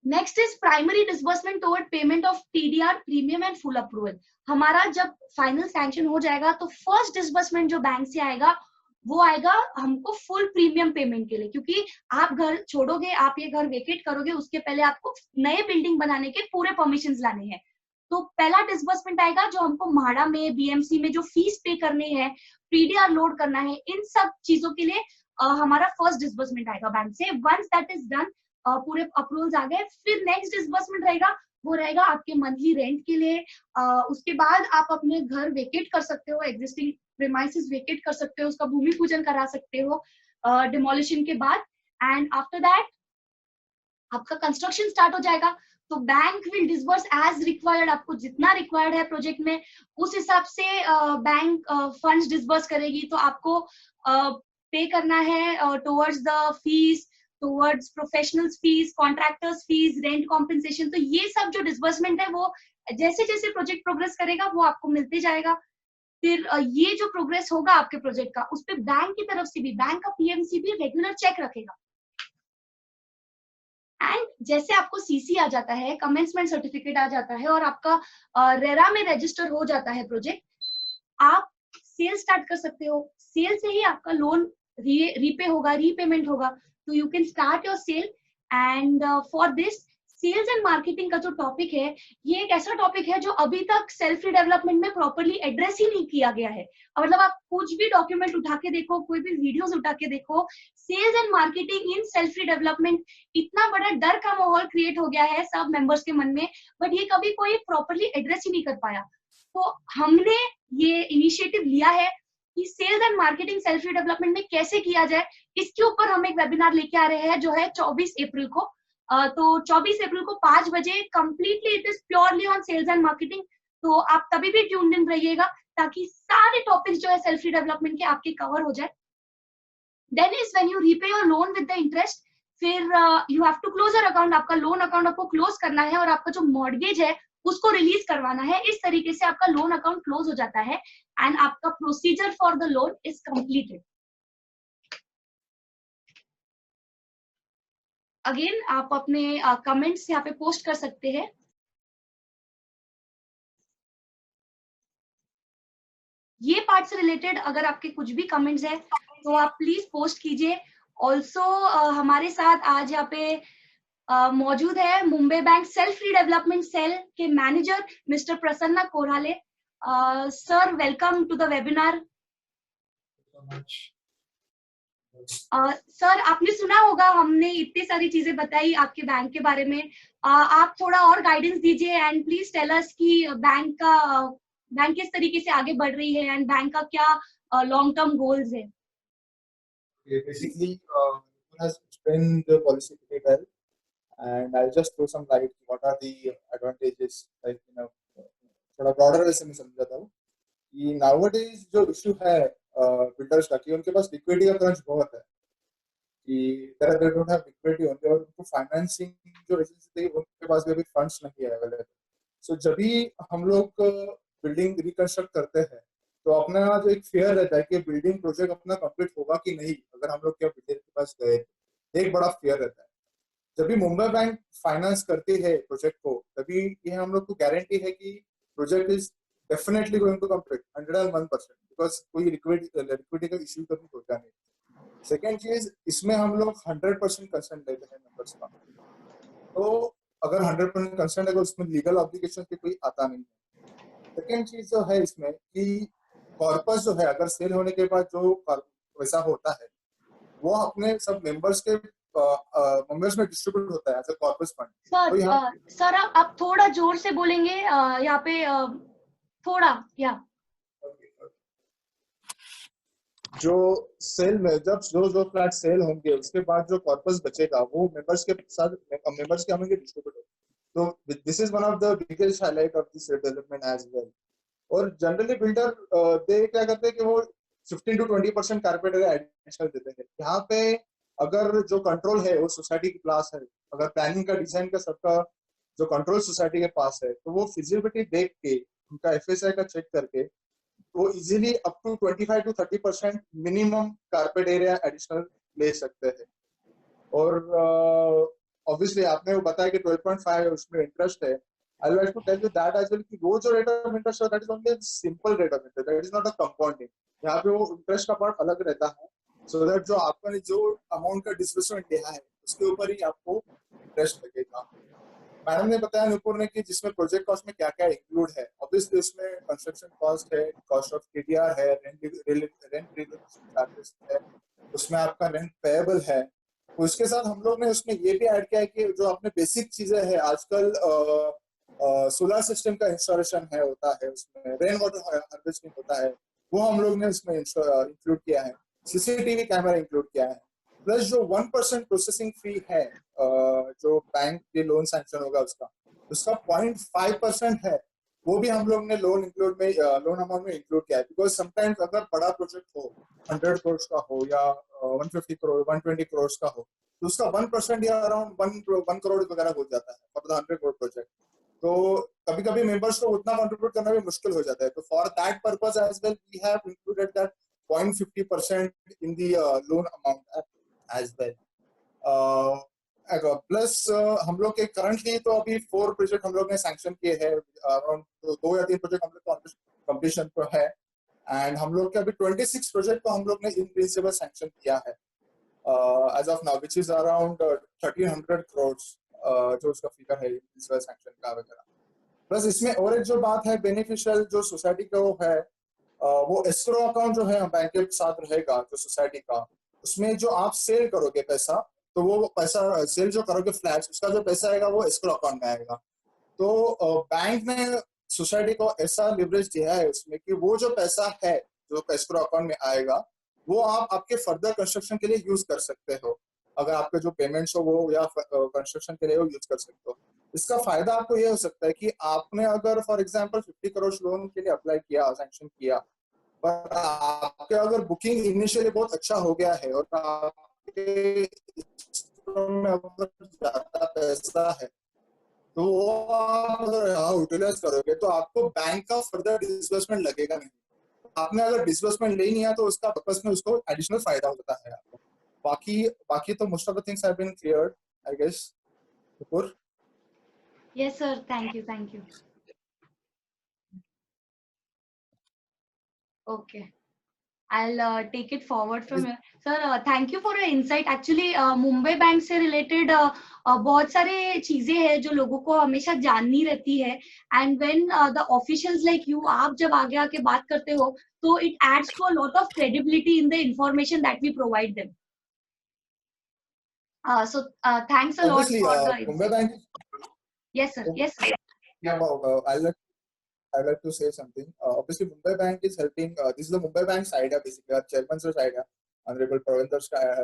Next is primary disbursement toward payment of TDR premium and full approval. हमारा जब फाइनल सैंक्शन हो जाएगा तो फर्स्ट डिसबर्समेंट जो बैंक से आएगा वो आएगा हमको फुल प्रीमियम पेमेंट के लिए, क्योंकि आप घर छोड़ोगे, आप ये घर वेकेट करोगे, उसके पहले आपको नए बिल्डिंग बनाने के पूरे परमिशंस लाने हैं। तो पहला डिसबर्समेंट आएगा जो हमको म्हाडा में, BMC में जो फीस पे करने हैं, PDR लोड करना है, इन सब चीजों के लिए हमारा फर्स्ट डिसबर्समेंट आएगा बैंक से। वंस दैट इज डन, पूरे अप्रूवल्स आ गए, फिर नेक्स्ट डिसबर्समेंट रहेगा, वो रहेगा आपके मंथली रेंट के लिए। उसके बाद आप अपने घर वेकेट कर सकते हो, एग्जिस्टिंग प्रीमाइसेस वेकेट कर सकते हो, उसका भूमि पूजन करा सकते हो डिमोलिशन के बाद, एंड आफ्टर दैट आपका कंस्ट्रक्शन स्टार्ट हो जाएगा। तो bank will disburse as required, आपको जितना रिक्वायर्ड है प्रोजेक्ट में उस हिसाब से बैंक फंड्स डिसबर्स करेगी। तो आपको पे करना है towards the fees, towards professionals fees, contractors fees, rent compensation. तो ये सब जो डिसबर्समेंट है वो जैसे जैसे प्रोजेक्ट प्रोग्रेस करेगा वो आपको मिलते जाएगा। फिर ये जो प्रोग्रेस होगा आपके प्रोजेक्ट का, उस पर बैंक की तरफ से भी, बैंक का PMC भी रेगुलर चेक रखेगा। एंड जैसे आपको CC आ जाता है, कमेंसमेंट सर्टिफिकेट आ जाता है और आपका रेरा में रजिस्टर हो जाता है प्रोजेक्ट, आप सेल स्टार्ट कर सकते हो। सेल से ही आपका लोन रीपे होगा, रीपेमेंट होगा, तो you can start your sale. And for this sales and marketing का जो टॉपिक है, ये एक ऐसा टॉपिक है जो अभी तक सेल्फ डेवलपमेंट में प्रॉपरली एड्रेस ही नहीं किया गया है। मतलब आप कुछ भी डॉक्यूमेंट उठा के देखो, कोई भी वीडियोस उठा के देखो, sales and marketing in self development, इतना बड़ा डर का माहौल क्रिएट हो गया है सब मेंबर्स के मन में, बट ये कभी कोई प्रॉपरली एड्रेस ही नहीं कर पाया। तो हमने ये इनिशिएटिव लिया है कि sales and marketing self development में कैसे किया जाए, इसके ऊपर हम एक वेबिनार लेके आ रहे हैं जो है 24 अप्रैल को। तो 24 अप्रैल को 5 बजे, completely it is purely on sales and marketing. तो आप तभी भी ट्यून्ड इन रहिएगा ताकि सारे टॉपिक्स जो है सेल्फ डेवलपमेंट के आपके कवर हो जाए। Then is when you repay your loan with the interest, फिर you have to close your account. आपका लोन अकाउंट आपको क्लोज करना है और आपका जो मॉर्गेज है उसको रिलीज करवाना है। इस तरीके से आपका लोन अकाउंट क्लोज हो जाता है एंड आपका procedure for the loan is completed. Again आप अपने कमेंट्स यहाँ पे पोस्ट कर सकते हैं। ये पार्ट से रिलेटेड अगर आपके कुछ भी कमेंट्स है तो आप प्लीज पोस्ट कीजिए। ऑल्सो हमारे साथ आज यहाँ पे मौजूद है Mumbai bank self development cell के manager mister Prasanna Korale. Sir, welcome to the webinar. Sir, आपने सुना होगा हमने इतनी सारी चीजें बताई आपके बैंक के बारे में। आप थोड़ा और गाइडेंस दीजिए एंड प्लीज टेल अस कि बैंक किस तरीके से आगे बढ़ रही है एंड बैंक का क्या लॉन्ग टर्म गोल्स है। Basically, has explained the policy pretty well, and I'll just throw some light. What are the advantages? Like, थोड़ा broader वैसे मैं समझाता हूँ कि nowadays जो issue है बिल्डर्स का कि उनके पास लिक्विडिटी का क्रंच बहुत है कि they don't have liquidity होते और उनको फाइनेंसिंग जो एजेंसी थी उनके पास भी अभी फंड्स नहीं है अवेलेबल। सो जब भी हम लोग बिल्डिंग रिकंस्ट्रक्ट करते हैं तो अपना जो एक फेयर रहता है कि बिल्डिंग प्रोजेक्ट अपना कंप्लीट होगा कि नहीं अगर हम लोग क्या बिल्डर के पास गए, एक बड़ा फेयर रहता है। जब भी मुंबई बैंक फाइनेंस करती है प्रोजेक्ट को तभी ये हम लोग को गारंटी है कि project is definitely going to complete 101% because कोई लिक्विडिटी का इश्यू कभी होता नहीं। सेकेंड चीज, इसमें हम लोग 100% कंसेंट लेते हैं मेंबर्स का। तो अगर 100% कंसेंट है तो उसमें लीगल ऑब्लिगेशन की कोई आता नहीं है। सेकेंड चीज जो है इसमें कि कॉर्पस जो है अगर सेल होने के बाद जो पैसा होता है वो अपने सब मेंबर्स के मेंबर्स में डिस्ट्रीब्यूट होता है as a corpus fund. Sir, sir आप थोड़ा जोर से बोलेंगे, यहाँ पे थोड़ा या जो सेल में जब जो फ्लैट सेल होंगे उसके बाद जो कॉर्पस बचेगा वो मेंबर्स के साथ मेंबर्स के हमें डिस्ट्रीब्यूट होगा। तो this is one of the biggest highlight of this development as well. और जनरली बिल्डर दे क्या करते हैं कि वो 15 to 20% कारपेट एडिशनल देते हैं। यहाँ पे अगर जो कंट्रोल है वो सोसाइटी के पास है, अगर प्लानिंग का डिजाइन का सबका जो कंट्रोल सोसाइटी के पास है तो वो फिजिबिलिटी देख के उनका एफएसआई का चेक करके वो easily up to 25 to 30% minimum carpet area additional ले सकते हैं। और ऑब्वियसली आपने वो बताया कि 12.5 है उसमें इंटरेस्ट है। I would like to tell you that as well कि वो जो rate of interest है that is only a simple rate of interest, that is not a compounding। यहाँ पे वो इंटरेस्ट का पार्ट अलग रहता है so that जो आपने जो अमाउंट का डिस्बर्समेंट लिया है उसके ऊपर ही आपको इंटरेस्ट लगेगा। मैडम ने बताया नुपुर ने कि जिसमें प्रोजेक्ट कॉस्ट में क्या क्या इंक्लूड है। ऑब्वियसली उसमें कंस्ट्रक्शन कॉस्ट है, कॉस्ट ऑफ केटीआर है, रेंट चार्जेस है, उसमें आपका रेंट पेएबल है। उसके साथ हम लोग ने उसमें ये भी ऐड किया है कि जो आपने बेसिक चीजें हैं आजकल सोलर सिस्टम का इंस्टॉलेशन है होता है, उसमें रेन वाटर हार्वेस्टिंग होता है, वो हम लोग ने उसमें इंक्लूड किया है। सीसीटीवी कैमरा इंक्लूड किया है। प्लस जो 1% प्रोसेसिंग फी है जो बैंक के लोन सैंक्शन होगा उसका 0.5% है, वो भी हम लोग ने लोन अमाउंट में इंक्लूड किया है। बिकॉज समटाइम्स अगर बड़ा प्रोजेक्ट हो 100 करोड़ का हो या 150 करोड़ 120 करोड़ का हो तो उसका 1% या अराउंड 1 करोड़ वगैरह हो जाता है फॉर द 100 करोड़ प्रोजेक्ट। तो कभी कभी मेंबर्स को उतना कंट्रीब्यूट करना भी मुश्किल हो जाता है। तो for that purpose as well we have included that 0.50% in the loan amount as well. Plus हम लोग के करंटली तो अभी 4 प्रोजेक्ट हम लोग ने सैंक्शन किए हैं, अराउंड 2 या 3 प्रोजेक्ट हम लोग कंप्लीशन पर है। एंड हम लोग के अभी 26 प्रोजेक्ट को हम लोग ने इन प्रिंसिपल सैंक्शन किया है as of now, which is around 1300 crore जो उसका फिगर है प्रिंसिपल सैंक्शन का वगैरह। प्लस इसमें और एक जो बात है बेनिफिशियल जो सोसाइटी का वो है, वो एस्क्रो अकाउंट जो है बैंक के साथ रहेगा जो सोसाइटी का, उसमें जो आप सेल करोगे पैसा, तो वो पैसा सेल जो करोगे फ्लैट्स, उसका जो पैसा आएगा वो एस्क्रो अकाउंट में आएगा। तो बैंक ने सोसाइटी को ऐसा लिवरेज दिया है उसमें कि वो जो पैसा है जो एस्क्रो अकाउंट में आएगा वो आप आपके फर्दर कंस्ट्रक्शन के लिए यूज कर सकते हो। अगर आपके जो पेमेंट्स हो वो या कंस्ट्रक्शन के लिए वो यूज कर सकते हो। इसका फायदा आपको ये हो सकता है कि आपने अगर फॉर एग्जांपल 50 करोड़ लोन के लिए अप्लाई किया, सैंक्शन किया, पर आपके अगर बुकिंग इनिशियली बहुत अच्छा हो गया है और आपके में अगर ज्यादा पैसा है, तो वो आप अगर यूटिलाइज करोगे तो आपको बैंक का फर्दर डिसबर्समेंट लगेगा नहीं। आपने अगर डिसबर्समेंट ले नहीं है तो उसका पर्पस में उसको एडिशनल फायदा होता है आपको। बाकी बाकी तो most of the things have been cleared I guess. Nupur? Yes, sir. Thank you. Thank you. Okay. I'll take it forward from here. Sir, thank you for your insight. Actually, Mumbai bank से related बहुत सारे चीजें हैं जो लोगों को हमेशा जाननी रहती है. And when the officials like you, आप जब आगे आके बात करते हो, तो it adds to a lot of credibility in the information that we provide them. So thanks a lot Obviously, for the Mumbai insight. Bank. Yes, sir. Yes, sir. Yeah, I'd like to say something. Obviously, Mumbai Bank is helping. This is the Mumbai Bank's idea basically. Our chairman sir's idea, Honorable Pravinder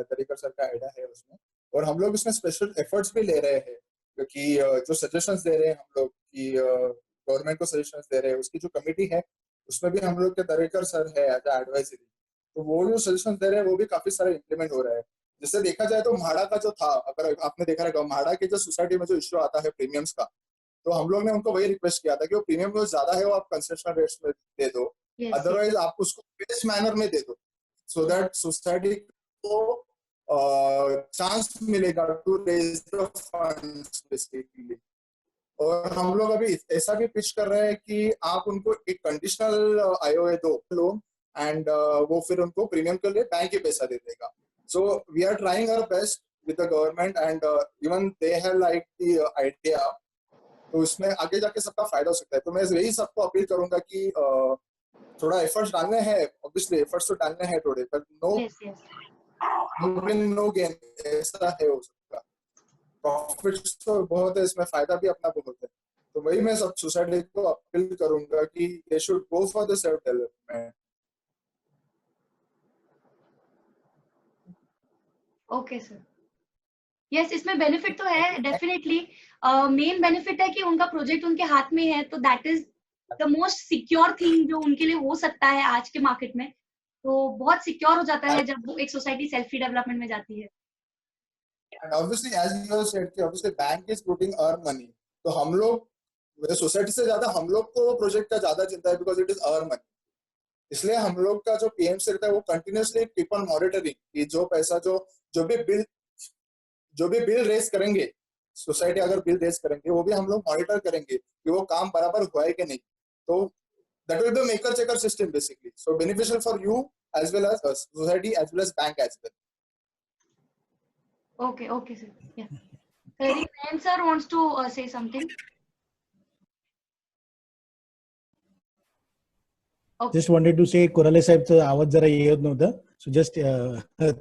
Tadekar sir का idea है उसमें, और हम लोग उसमें special efforts भी ले रहे हैं क्योंकि जो suggestions दे रहे हैं हम लोग कि गवर्नमेंट को suggestions दे रहे हैं, उसकी जो कमेटी है उसमें भी हम लोग के तरेकर सर है एज एडवाइजरी, तो वो जो सजेशन दे रहे हैं वो भी काफी सारे इम्प्लीमेंट हो रहा है। जिससे देखा जाए तो म्हाडा का जो था, अगर आपने देखा रहेगा म्हाडा के जो सोसाइटी में जो इश्यू आता है प्रीमियम्स का, तो हम लोग ने उनको वही रिक्वेस्ट किया था कि वो प्रीमियम जो ज्यादा है वो आप कंसेशनल रेट्स में दे दो, अदरवाइज आप उसको बेस्ट मैनर में दे दो, सो दैट सोसाइटी को चांस मिलेगा to raise the funds basically. और हम लोग अभी ऐसा भी पिच कर रहे हैं कि आप उनको एक कंडीशनल आईओए दो लोन एंड वो फिर उनको प्रीमियम के लिए बैंक ही पैसा दे देगा। So we are trying our best with the government and even they have like the idea, तो इसमें आगे जाके सबका फायदा हो सकता है। तो मैं यही सबको अपील करूंगा कि थोड़ा एफर्ट्स डालने हैं, ऑब्वियसली एफर्ट्स तो डालने हैं थोड़े, पर नो विन नो गेन ऐसा है हो सकता। प्रॉफिट्स तो बहुत है इसमें, फायदा भी अपना बहुत है। तो वही मैं सब सोसाइटी को अपील करूंगा कि they should go for the self development. Okay sir. Yes, इसमें बेनिफिट तो है डेफिनेटली। मेन बेनिफिट है कि उनका प्रोजेक्ट उनके हाथ में है, तो that is the most secure thing जो उनके लिए हो सकता है आज के मार्केट में। तो बहुत सिक्योर हो जाता है जब वो एक सोसाइटी सेल्फ डेवलपमेंट में जाती है। And obviously, as you have said, obviously bank is putting our money, तो हम लोग सोसाइटी से ज्यादा हम लोग को प्रोजेक्ट का ज्यादा चिंता है because it is our money. इसलिए हम लोग का जो पीएम से रहता है वो कंटिन्यूसली कीप ऑन मॉनिटरिंग कि जो पैसा जो भी बिल रेज करेंगे, सोसाइटी अगर बिल रेज करेंगे वो भी हम लोग मॉनिटर करेंगे कि वो काम बराबर हुआ है कि नहीं। तो that will be maker checker system basically, so beneficial for you as well as society as well as bank as well. Okay, sir. Yeah. Ryan sir wants to say something. Okay. Just wanted to say कोराले साहेबचा आवाज जरा येत नव्हता, so just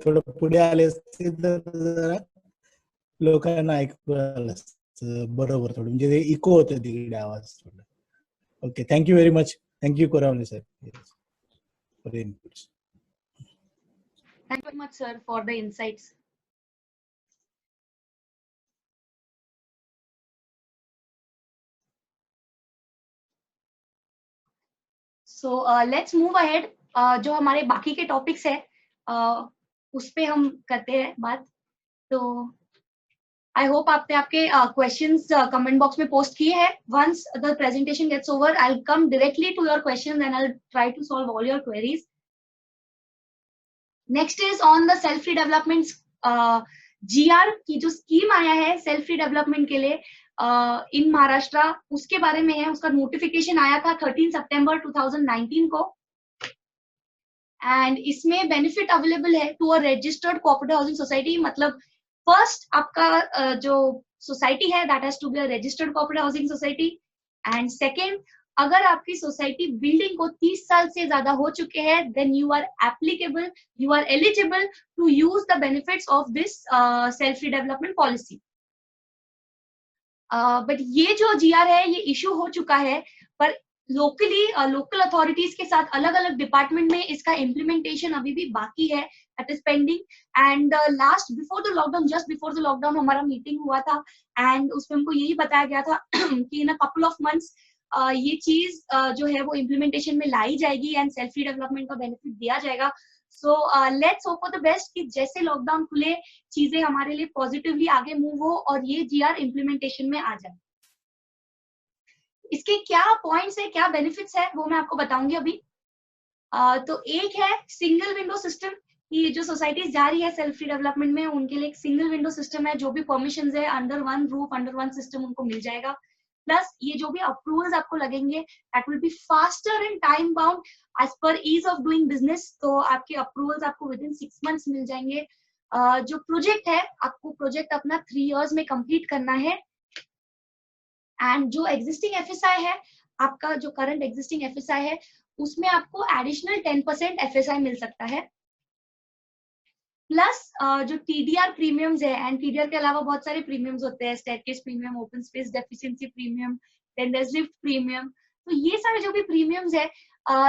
थोडं पुढे आले असते तर जरा लोकांना ऐकू आलं असतं बरोबर, थोडं म्हणजे इको होतं तिकडे आवाज थोडा. Okay, thank you very much. Thank you Korale साहेब for the inputs. Thank you very much sir for the insights. So let's move ahead. जो हमारे बाकी के टॉपिक्स है उस पे हम करते हैं बात। तो आई होप आपने आपके क्वेश्चंस कमेंट बॉक्स में पोस्ट किए हैं। Once the presentation gets over I will come directly to your questions and I will try to solve all your queries. Next is on the self development GR की जो scheme आया है self development के लिए इन महाराष्ट्र, उसके बारे में है। उसका नोटिफिकेशन आया था 13 सितंबर 2019 को। एंड इसमें बेनिफिट अवेलेबल है to a registered cooperative housing society. मतलब फर्स्ट आपका जो सोसाइटी है that has to be a registered cooperative housing society. And second, अगर आपकी सोसाइटी बिल्डिंग को 30 साल से ज्यादा हो चुके हैं then you are applicable, you are eligible to use the benefits of this self redevelopment policy. But ये जो जीआर है ये इशू हो चुका है, पर लोकली लोकल अथॉरिटीज के साथ अलग अलग डिपार्टमेंट में इसका इम्प्लीमेंटेशन अभी भी बाकी है, that is pending. And last before the lockdown, just before the lockdown हमारा मीटिंग हुआ था एंड उसमें हमको यही बताया गया था कि इन अ कपल ऑफ मंथ्स ये चीज जो है वो इम्प्लीमेंटेशन में लाई जाएगी एंड सेल्फ डेवलपमेंट का बेनिफिट दिया जाएगा। So let's hope for the best कि जैसे लॉकडाउन खुले चीजें हमारे लिए पॉजिटिवली आगे मूव हो और ये जीआर इम्प्लीमेंटेशन में आ जाए। इसके क्या पॉइंट्स है, क्या बेनिफिट्स है, वो मैं आपको बताऊंगी अभी। तो एक है सिंगल विंडो सिस्टम, कि जो सोसाइटीज जा रही है सेल्फ डेवलपमेंट में उनके लिए एक सिंगल विंडो सिस्टम है, जो भी परमिशंस है under one roof under one system उनको मिल जाएगा। प्लस ये जो भी अप्रूवल्स आपको लगेंगे that will be faster and time bound as per ease of doing business. तो आपके अप्रूवल्स आपको विद इन 6 months मिल जाएंगे। जो प्रोजेक्ट है आपको प्रोजेक्ट अपना 3 years में कंप्लीट करना है। एंड जो एग्जिस्टिंग एफएसआई है, आपका जो करंट एग्जिस्टिंग एफएसआई है उसमें आपको एडिशनल 10% एफएसआई मिल सकता है। प्लस जो टीडीआर प्रीमियम्स है, एंड टीडीआर के अलावा बहुत सारे प्रीमियम्स होते हैं, staircase premium, open space deficiency premium, tenders lift premium. तो ये सारे जो भी प्रीमियम्स है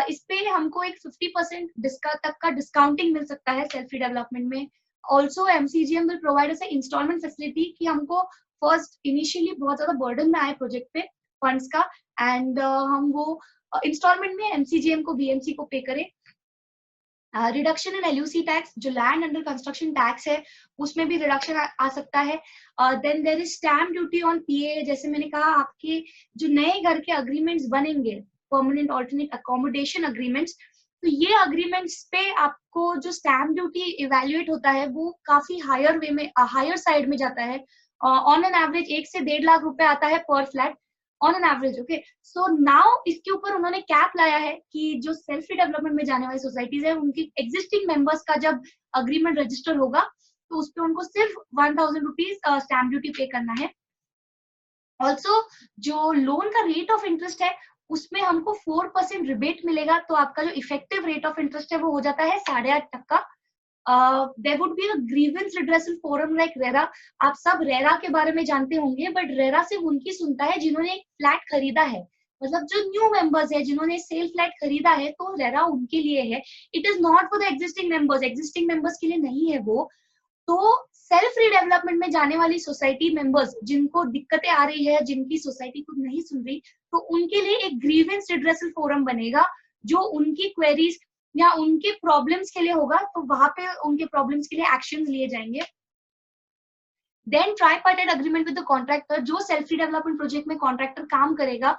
इस पे हमको एक 50% तक का डिस्काउंटिंग मिल सकता है सेल्फ डेवलपमेंट में। Also MCGM will provide us installment facility कि हमको फर्स्ट इनिशियली बहुत ज्यादा बर्डन में आए प्रोजेक्ट पे फंड्स का, एंड हम वो इंस्टॉलमेंट में एमसीजीएम को बीएमसी को पे करें। रिडक्शन इन एलयूसी टैक्स, जो लैंड अंडर कंस्ट्रक्शन टैक्स है उसमें भी रिडक्शन आ सकता है। Then there is stamp duty on PA. जैसे मैंने कहा आपके जो नए घर के अग्रीमेंट्स बनेंगे, परमानेंट ऑल्टरनेट अकोमोडेशन अग्रीमेंट्स, तो ये अग्रीमेंट्स पे आपको जो स्टैम्प ड्यूटी इवेल्युएट होता है वो काफी हायर वे में, हायर साइड में जाता है। ऑन एन एवरेज 1 से 1.5 लाख रुपए आता है पर flat on an average. Okay, so now इसके ऊपर उन्होंने कैप लाया है कि जो सेल्फ डेवलपमेंट में जाने वाली सोसाइटीज है उनकी एग्जिस्टिंग मेंबर्स का जब अग्रीमेंट रजिस्टर होगा तो उस पर उनको सिर्फ 1000 रुपीज स्टैम्प ड्यूटी पे करना है। ऑल्सो जो लोन का रेट ऑफ इंटरेस्ट है उसमें हमको 4% रिबेट मिलेगा, तो आपका जो इफेक्टिव रेट ऑफ इंटरेस्ट है वो हो जाता है 8.5%। There would be a grievance redressal forum like RERA. आप सब रेरा के बारे में जानते होंगे, बट रेरा सिर्फ उनकी सुनता है जिन्होंने एक फ्लैट खरीदा है, मतलब जो न्यू मेंबर्स है जिन्होंने सेल फ्लैट खरीदा है तो रेरा उनके लिए है। It is not for the existing members, existing members के लिए नहीं है वो। तो सेल्फ रीडेवलपमेंट में जाने वाली सोसाइटी मेंबर्स जिनको दिक्कतें आ रही है, जिनकी सोसाइटी खुद नहीं सुन रही, तो उनके लिए एक ग्रीवेंस रिड्रेसल फोरम बनेगा जो उनकी क्वेरीज या उनके प्रॉब्लम्स के लिए होगा, तो वहां पे उनके प्रॉब्लम्स के लिए एक्शंस लिए जाएंगे। Then tripartite agreement with the contractor, जो सेल्फ डेवलपमेंट प्रोजेक्ट में कॉन्ट्रैक्टर काम करेगा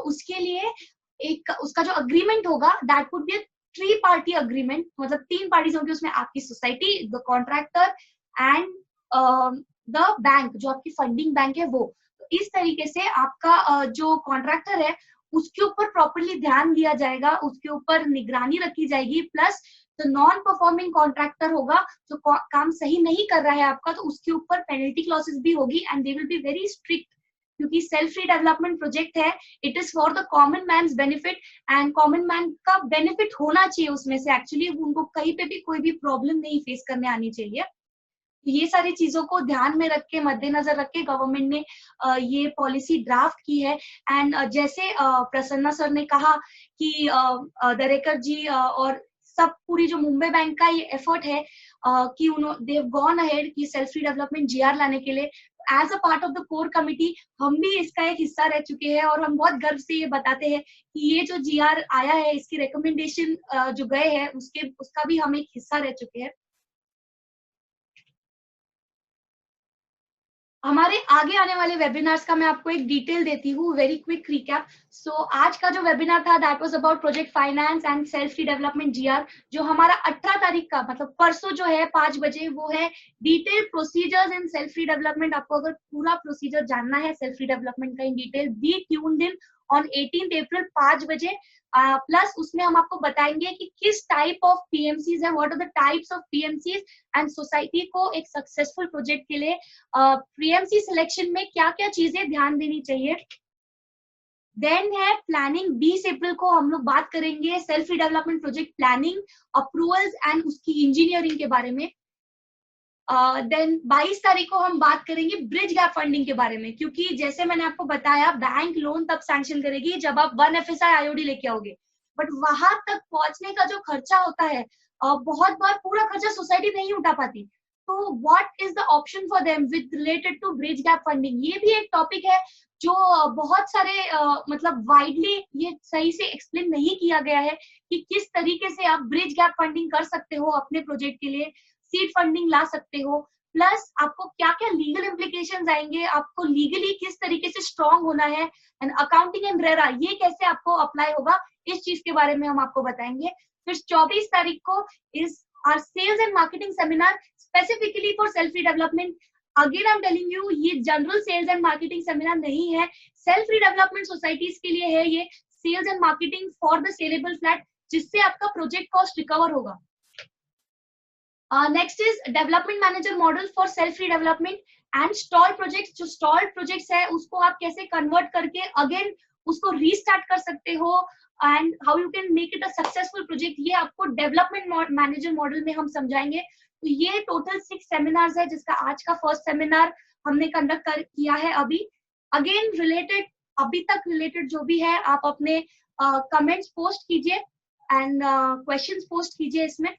उसके लिए एक उसका जो अग्रीमेंट होगा that would be 3 party agreement, मतलब 3 पार्टीज होंगी उसमें, आपकी society, the contractor and the bank, जो आपकी फंडिंग बैंक है वो। तो इस तरीके से आपका जो कॉन्ट्रैक्टर है उसके ऊपर प्रॉपरली ध्यान दिया जाएगा, उसके ऊपर निगरानी रखी जाएगी। प्लस जो नॉन परफॉर्मिंग कॉन्ट्रैक्टर होगा, जो काम सही नहीं कर रहा है आपका, तो उसके ऊपर पेनल्टी क्लॉसेस भी होगी and they will be very strict, क्योंकि सेल्फ डेवलपमेंट प्रोजेक्ट है, it is for the common man's benefit and common man का बेनिफिट होना चाहिए उसमें से। एक्चुअली उनको कहीं पे भी कोई भी प्रॉब्लम नहीं फेस करने आनी चाहिए। ये सारी चीजों को ध्यान में रख के, मद्देनजर रख के गवर्नमेंट ने ये पॉलिसी ड्राफ्ट की है। एंड जैसे प्रसन्ना सर ने कहा कि दरेकर जी और सब पूरी जो मुंबई बैंक का ये एफर्ट है कि दे हैव गॉन अहेड कि सेल्फ डेवलपमेंट जीआर लाने के लिए, as a part of the core committee हम भी इसका एक हिस्सा रह चुके हैं और हम बहुत गर्व से ये बताते हैं कि ये जो जीआर आया है इसकी रिकमेंडेशन जो गए हैं उसका भी हम एक हिस्सा रह चुके हैं। हमारे आगे आने वाले वेबिनार्स का मैं आपको एक डिटेल देती हूँ, वेरी क्विक रिकैप। सो आज का जो वेबिनार था that was about project finance and self development GR, जो हमारा 18 तारीख का, मतलब परसों जो है 5 बजे, वो है detail procedures in self development. आपको अगर पूरा प्रोसीजर जानना है सेल्फ डेवलपमेंट का in detail, be tuned in on 18 April 5 बजे। प्लस उसमें हम आपको बताएंगे कि किस टाइप ऑफ पीएमसीज है, what are the types of PMCs, and society को एक सक्सेसफुल प्रोजेक्ट के लिए पीएमसी सिलेक्शन में क्या क्या चीजें ध्यान देनी चाहिए। देन है प्लानिंग, 20 अप्रैल को हम लोग बात करेंगे self development project planning, approvals and उसकी इंजीनियरिंग के बारे में। देन 22 तारीख को हम बात करेंगे ब्रिज गैप फंडिंग के बारे में, क्योंकि जैसे मैंने आपको बताया बैंक लोन तब सैंक्शन करेगी जब आप 1 FSI IOD लेके आओगे, बट वहां तक पहुंचने का जो खर्चा होता है बहुत बार पूरा खर्चा सोसाइटी नहीं उठा पाती। तो what is the option for them with related to bridge gap funding, ये भी एक टॉपिक है जो बहुत सारे मतलब वाइडली ये सही से एक्सप्लेन नहीं किया गया है कि किस तरीके से आप ब्रिज गैप फंडिंग कर सकते हो अपने प्रोजेक्ट के लिए, सीड फंडिंग ला सकते हो, प्लस आपको क्या क्या लीगल इम्प्लीकेशंस आएंगे, आपको लीगली किस तरीके से स्ट्रांग होना है, एंड अकाउंटिंग एंड रेरा ये कैसे आपको अप्लाई होगा, इस चीज के बारे में हम आपको बताएंगे। फिर 24 तारीख को is our sales and marketing seminar specifically for self development. Again I am telling you, ये general sales and marketing seminar नहीं है, सेल्फ डेवलपमेंट सोसाइटीज के लिए है ये sales and marketing for the saleable flat, जिससे आपका प्रोजेक्ट कॉस्ट रिकवर होगा। Next is development manager model for self development and stall projects. जो स्टॉल प्रोजेक्ट्स है उसको आप कैसे कन्वर्ट करके अगेन उसको रीस्टार्ट कर सकते हो, and how you can make it a successful project, ये आपको डेवलपमेंट मैनेजर मॉडल में हम समझाएंगे। तो ये टोटल 6 सेमिनार्स है, जिसका आज का फर्स्ट सेमिनार हमने कंडक्ट किया है अभी। अगेन रिलेटेड, अभी तक रिलेटेड जो भी है आप अपने कमेंट्स पोस्ट कीजिए एंड क्वेश्चंस पोस्ट कीजिए इसमें।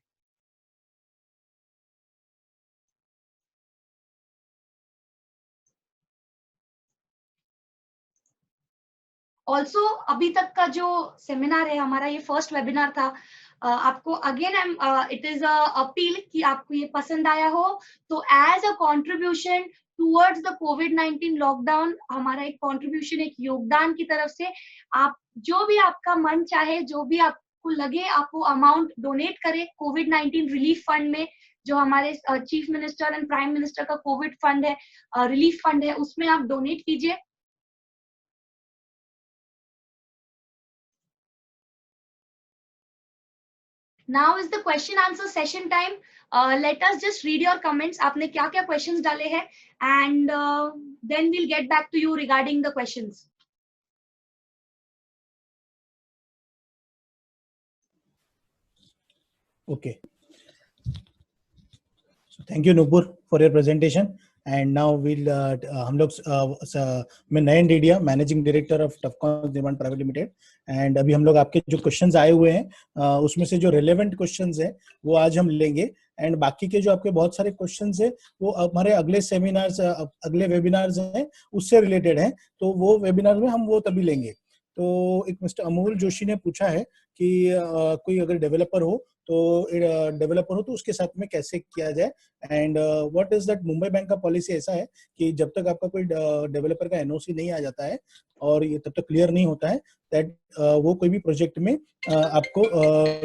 ऑल्सो अभी तक का जो सेमिनार है हमारा, ये फर्स्ट वेबिनार था, आपको again it is a appeal कि आपको ये पसंद आया हो तो as a contribution towards the कोविड-19 लॉकडाउन, हमारा एक कंट्रीब्यूशन, एक योगदान की तरफ से आप जो भी आपका मन चाहे, जो भी आपको लगे, आप वो अमाउंट डोनेट करें कोविड-19 रिलीफ फंड में, जो हमारे chief minister and prime minister का कोविड फंड है, रिलीफ फंड है, उसमें आप डोनेट कीजिए। Now is the question answer session time. Let us just read your comments. आपने क्या क्या questions डाले हैं, and then we'll get back to you regarding the questions. Okay. So thank you Nupur for your presentation. And now we'll हम लोग मैं नयन Dedia, managing director of टफकॉन Nirman private limited, and अभी हम लोग आपके जो क्वेश्चंस आए हुए हैं उसमें से जो रेलेवेंट क्वेश्चंस हैं वो आज हम लेंगे, एंड बाकी के जो आपके बहुत सारे क्वेश्चंस हैं वो हमारे अगले सेमिनार्स, अगले वेबिनार्स हैं उससे रिलेटेड हैं, तो वो वेबिनार में हम वो तभी लेंगे। तो एक मिस्टर अमोल जोशी ने पूछा है कि कोई अगर डेवलपर हो तो उसके साथ में कैसे किया जाए, and what is that Mumbai bank का पॉलिसी ऐसा है कि जब तक आपका कोई डेवलपर का एनओसी नहीं आ जाता है और ये तब तक क्लियर नहीं होता है दैट वो कोई भी प्रोजेक्ट में आपको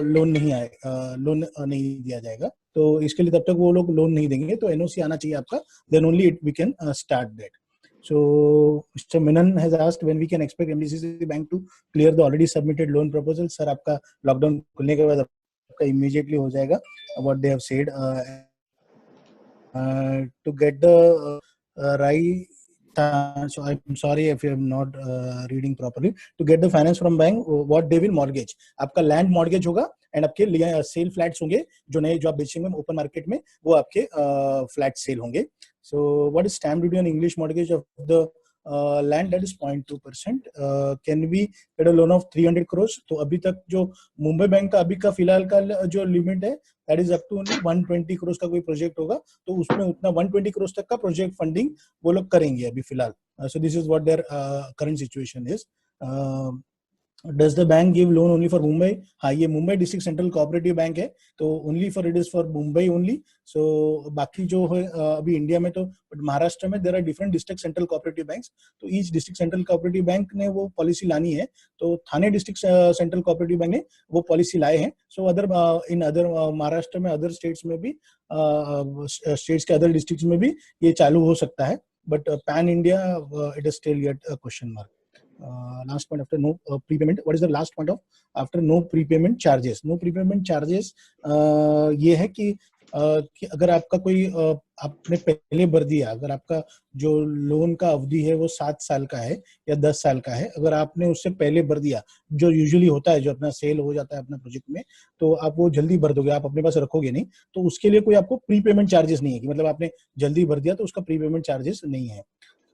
लोन नहीं दिया जाएगा। तो इसके लिए तब तक वो लोग लोन नहीं देंगे, तो एनओसी आना चाहिए आपका, then only we can start that. So Mr. Menon has asked when we can expect MDCC Bank to clear the already submitted loan proposal. Sir, आपका लॉकडाउन खुलने के बाद आपका immediately हो जाएगा, what they have said, to get the right. So I'm sorry if I'm not reading properly. To get the finance from bank, what they will mortgage, आपका land mortgage होगा, and आपके cell flats होंगे जो नए जो आप बेचेंगे open market में, वो आपके फ्लैट सेल होंगे। So what is stamp duty on English mortgage of the land? That is 0.2%. Can we get a loan of 300 crores? तो अभी तक जो मुंबई बैंक का अभी का फिलहाल का जो लिमिट है that is up to only 120 crores का कोई प्रोजेक्ट होगा तो उसमें उतना 120 crores तक का प्रोजेक्ट फंडिंग वो लोग करेंगे अभी फिलहाल। So this is what their current situation is. Does the bank give loan only for Mumbai? हाँ, ये Mumbai district central cooperative bank है, तो only for it is for Mumbai only. So बाकी जो है अभी इंडिया में तो महाराष्ट्र में there are different district central cooperative banks, तो each district central cooperative bank ने वो पॉलिसी लानी है, तो Thane district central cooperative bank ने वो पॉलिसी लाए हैं। So other in other Maharashtra में, अदर स्टेट्स में भी, स्टेट्स के अदर डिस्ट्रिक्ट्स में भी ये चालू हो सकता है, but pan India it is still yet a question mark. last point after no prepayment. What is the last point of after no prepayment charges? No prepayment charges ये है कि अगर आपका कोई आपने पहले भर दिया, अगर आपका जो लोन का अवधि है वो 7 साल का है या 10 साल का है, अगर आपने उससे पहले भर दिया, जो यूजुअली होता है, जो अपना सेल हो जाता है अपना प्रोजेक्ट में, तो आप वो जल्दी भर दोगे, आप अपने पास रखोगे नहीं, तो उसके लिए कोई आपको प्रीपेमेंट चार्जेस नहीं है कि मतलब आपने जल्दी भर दिया तो उसका प्रीपेमेंट चार्जेस नहीं है.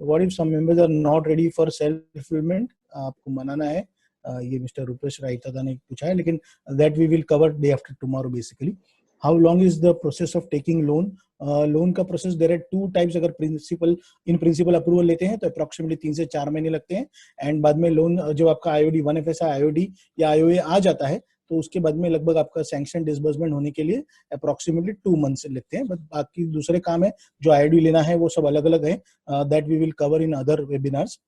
What if some members are not ready for self fulfilment, आपको मनाना है. ये मिस्टर रूपेश रायता ने पूछा है, लेकिन that we will cover day after tomorrow basically. How long is the process of taking loan? Loan का प्रोसेस देयर आर 2 टाइप्स. अगर प्रिंसिपल अप्रूवल लेते हैं तो अप्रोक्सीमेटली 3 से 4 महीने लगते हैं, एंड बाद में लोन जब आपका IOD 1FSI IOD या IOA आ जाता है तो उसके बाद में लगभग आपका सैंक्शन डिसबर्समेंट होने के लिए अप्रोक्सीमेटली 2 मंथ्स लगते हैं. बट बाकी दूसरे काम है जो IOD लेना है वो सब अलग अलग है. That we will cover in other webinars.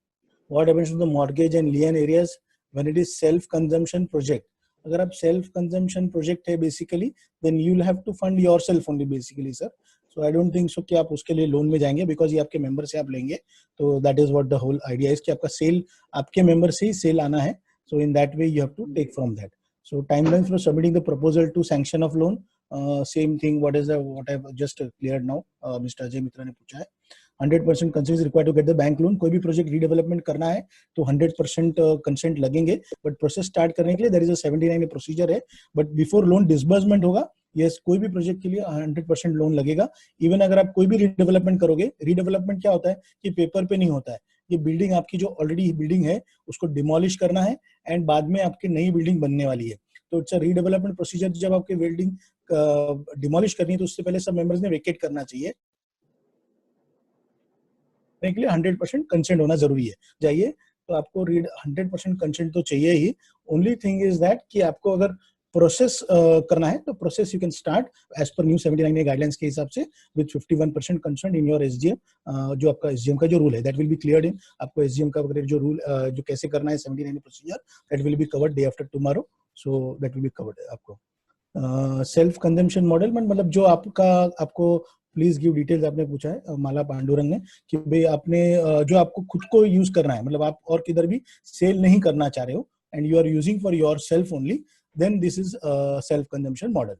What happens to the mortgage and lien areas when it is self consumption project? अगर आप सेल्फ कंजम्पशन प्रोजेक्ट है basically, then you will have to fund yourself only basically sir. So I don't think so कि आप उसके लिए loan में जाएंगे, because ये आपके मेंबर से आप लेंगे. तो that is what the whole idea is कि आपका सेल आपके मेंबर से ही सेल आना है. So in that way you have to take from that. So timelines for submitting the proposal to sanction of loan, same thing. What I've just cleared now. Mr. Ajay Mitra ने पूछा है. 100% consent is required to get the bank loan. कोई भी project redevelopment करना है तो 100% consent लगेंगे, but process start करने के लिए देयर इज अ 79 प्रोसीजर है. बट बिफोर लोन डिसबर्समेंट होगा, यस, कोई भी प्रोजेक्ट के लिए 100% लोन लगेगा. इवन अगर आप कोई भी रीडेवलपमेंट करोगे, रीडेवलपमेंट क्या होता है कि पेपर पे नहीं होता है. ये बिल्डिंग आपकी जो ऑलरेडी बिल्डिंग है उसको डिमोलिश करना है एंड बाद में आपकी नई बिल्डिंग बनने वाली है. तो इट्स अ रीडेवलपमेंट प्रोसीजर. जब आपकी बिल्डिंग डिमोलिश करनी है तो उससे पहले सब मेंबर्स ने वेकेट करना चाहिए. के लिए 100% कंसेंट होना जरूरी है. जाइए, तो आपको 100% कंसेंट तो चाहिए ही. ओनली थिंग इज दैट कि आपको अगर प्रोसेस करना है तो process you can start as per new 79 guidelines के हिसाब से with 51% consent in your SGM. जो आपका SGM का जो रूल है that will be cleared in. आपको SGM का वगैरह जो रूल जो कैसे करना है 79 procedure, that will be covered day after tomorrow. So that will be covered. आपको सेल्फ कंजम्पशन मॉडल मतलब जो आपको प्लीज गिव डिटेल्स आपने पूछा है माला पांडुरंग ने कि भाई आपने जो आपको खुद को यूज करना है, मतलब आप और किधर भी सेल नहीं करना चाह रहे हो and you are using for your self only, then this is self consumption model.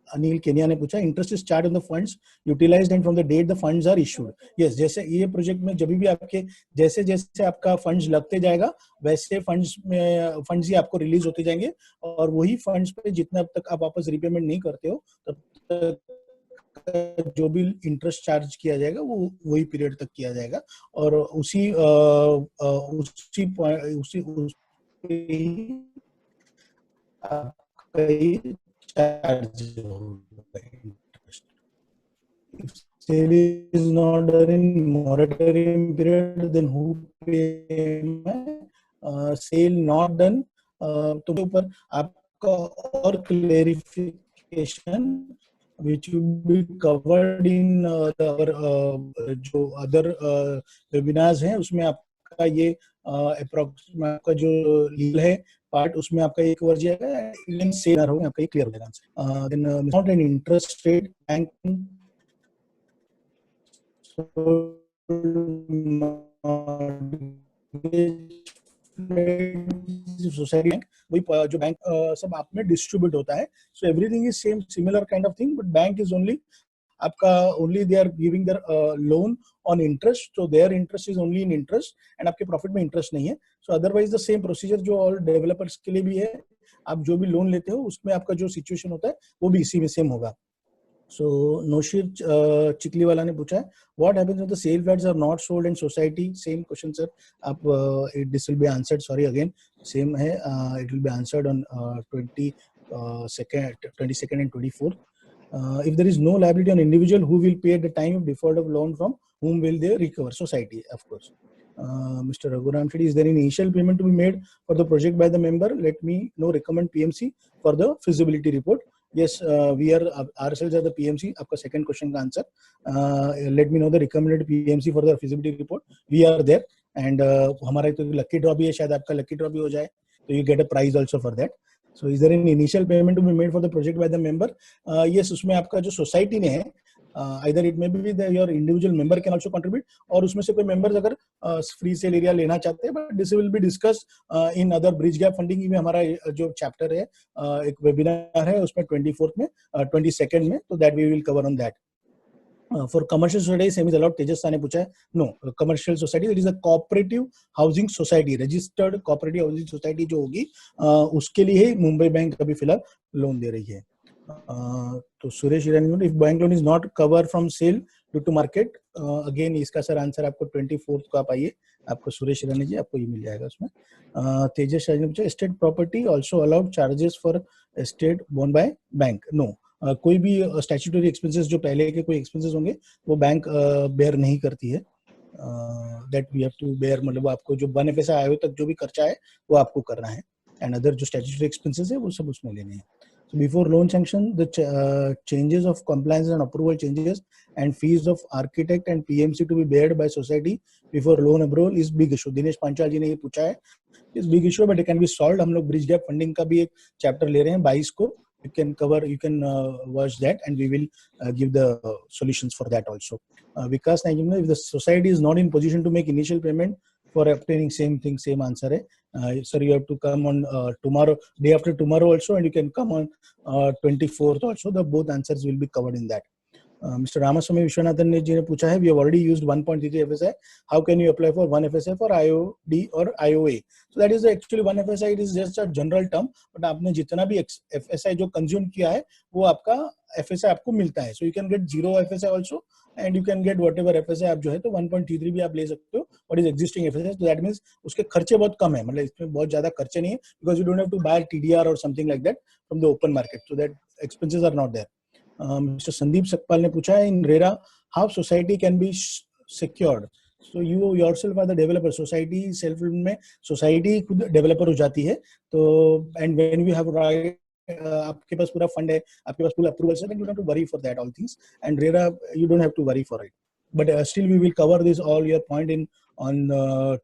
Anil Kenia ने पूछा interest is charge on the funds utilised and from the date the funds are issued. Yes, जैसे ये project में जब भी आपके जैसे जैसे आपका फंड्स लगते जाएगा वैसे फंड्स ही आपको रिलीज होते जाएंगे, और वही फंड्स पे जितना तक आप वापस रिपेमेंट नहीं करते हो तब तक जो भी इंटरेस्ट चार्ज किया जाएगा वो वही पीरियड तक किया जाएगा, और उसी charge interest. If sale is not done in moratorium period, then who pay? Sale not done, तो ऊपर आपका और clarification which will be covered in जो अदर वेबिनार्स हैं उसमें आपका ये अप्रोक्सीमेट आपका जो लीगल है पार्ट उसमें आपका एक कवर जाएगा. इवन सेल हो आपका ये क्लियर हो जाएगा. Then not an interest rate bank society bank वही जो बैंक सब आप में डिस्ट्रीब्यूट होता है. So everything is same similar kind of thing, but bank is only आपका only they are giving their loan on interest, so their interest is only in interest and आपके profit में interest नहीं है. So otherwise the same procedure जो all developers के लिए भी है, आप जो भी लोन लेते हो उसमें आपका जो सिचुएशन होता है वो भी इसी में सेम होगा. सो नौशीर चिकली वाला ने पूछा है what happens when the sale flats are not sold in society. Same question sir, आप this will be answered, sorry again same है, it will be answered on 22nd and 24th. If there is no liability on individual, who will pay at the time of default of loan, from whom will they recover? Society, of course. Mr. Raghuram Shetty, is there any initial payment to be made for the project by the member? Let me know, recommend PMC for the feasibility report. Yes, we are ourselves are the PMC. आपका second question का answer. Let me know the recommended PMC for the feasibility report. We are there, and हमारा तो lucky draw भी है, शायद आपका lucky draw भी हो जाए, तो you get a prize also for that. So is there any initial payment to be made for the project by the member? Yes, उसमें आपका जो सोसाइटी ने है either it may be that your individual member can also contribute, और उसमें से कोई members अगर free sale area लेना चाहते हैं, but this will be discussed in other bridge gap funding में हमारा जो chapter है, एक webinar है उसमें 24th में 22nd में, तो that we will cover on that. For commercial society, same is allowed. Tejas ने पूछा है, no, commercial society it is a cooperative housing society, registered cooperative housing society जो होगी उसके लिए ही मुंबई बैंक अभी फिलहाल लोन दे रही है. तो सुरेश ईरानी, if bank loan is not covered from sale due to market, again इसका सर आंसर आपको 24th को आप आइए, आपको सुरेश ईरानी जी आपको ये मिल जाएगा उसमें. तेजस ने पूछा, estate property also allowed charges for estate borne by bank? No. कोई भी स्टैट्यूटरी एक्सपेंसेस जो पहले के कोई एक्सपेंसेस होंगे वो बैंक बेयर नहीं करती है. That we have to bear, मतलब वो आपको जो 1 FSI आए तक जो भी खर्चा है वो आपको करना है, एंड अदर जो स्टैट्यूटरी एक्सपेंसेस है वो सब उसमें लेने हैं. So before loan sanction, the changes of compliance and approval changes and fees of architect and PMC to be bared by society before loan approval is big issue. Dinesh Panchal जी ने ये पूछा है, is big issue but it can be solved. हम लोग bridge gap funding का भी एक chapter ले रहे हैं 22 को. You can cover, you can watch that, and we will give the solutions for that also. Vikas Naik, if the society is not in position to make initial payment for obtaining same thing, same answer hai. Sir, you have to come on tomorrow, day after tomorrow also, and you can come on 24th also. The both answers will be covered in that. Mr. Ramaswamy Vishwanathan ji ne pucha hai, we have already used 1.33 FSI. How can you apply for 1 FSI for IOD or IOA? So that is actually 1 FSI. It is just a general term, but आपने जितना भी FSI जो consume किया है वो आपका FSI आपको मिलता है. So you can get 0 FSI also, and you can get whatever FSI आप जो है तो 1.33 भी आप ले सकते हो. What is existing FSI? So that means उसके खर्चे बहुत कम है, मतलब इसमें बहुत ज़्यादा खर्चे नहीं है, because you don't have to buy TDR or something like that from the open market. So that expenses are not there. Mr. Sandeep Sakpal ने पूछा है, in RERA how society can be secured? So you yourself are the developer. Society self में society खुद developer हो जाती है. तो and when we have right, आपके पास पूरा fund है, आपके पास पूरा approval है, then you don't have to worry for that all things. And RERA you don't have to worry for it. But still we will cover this all your point in on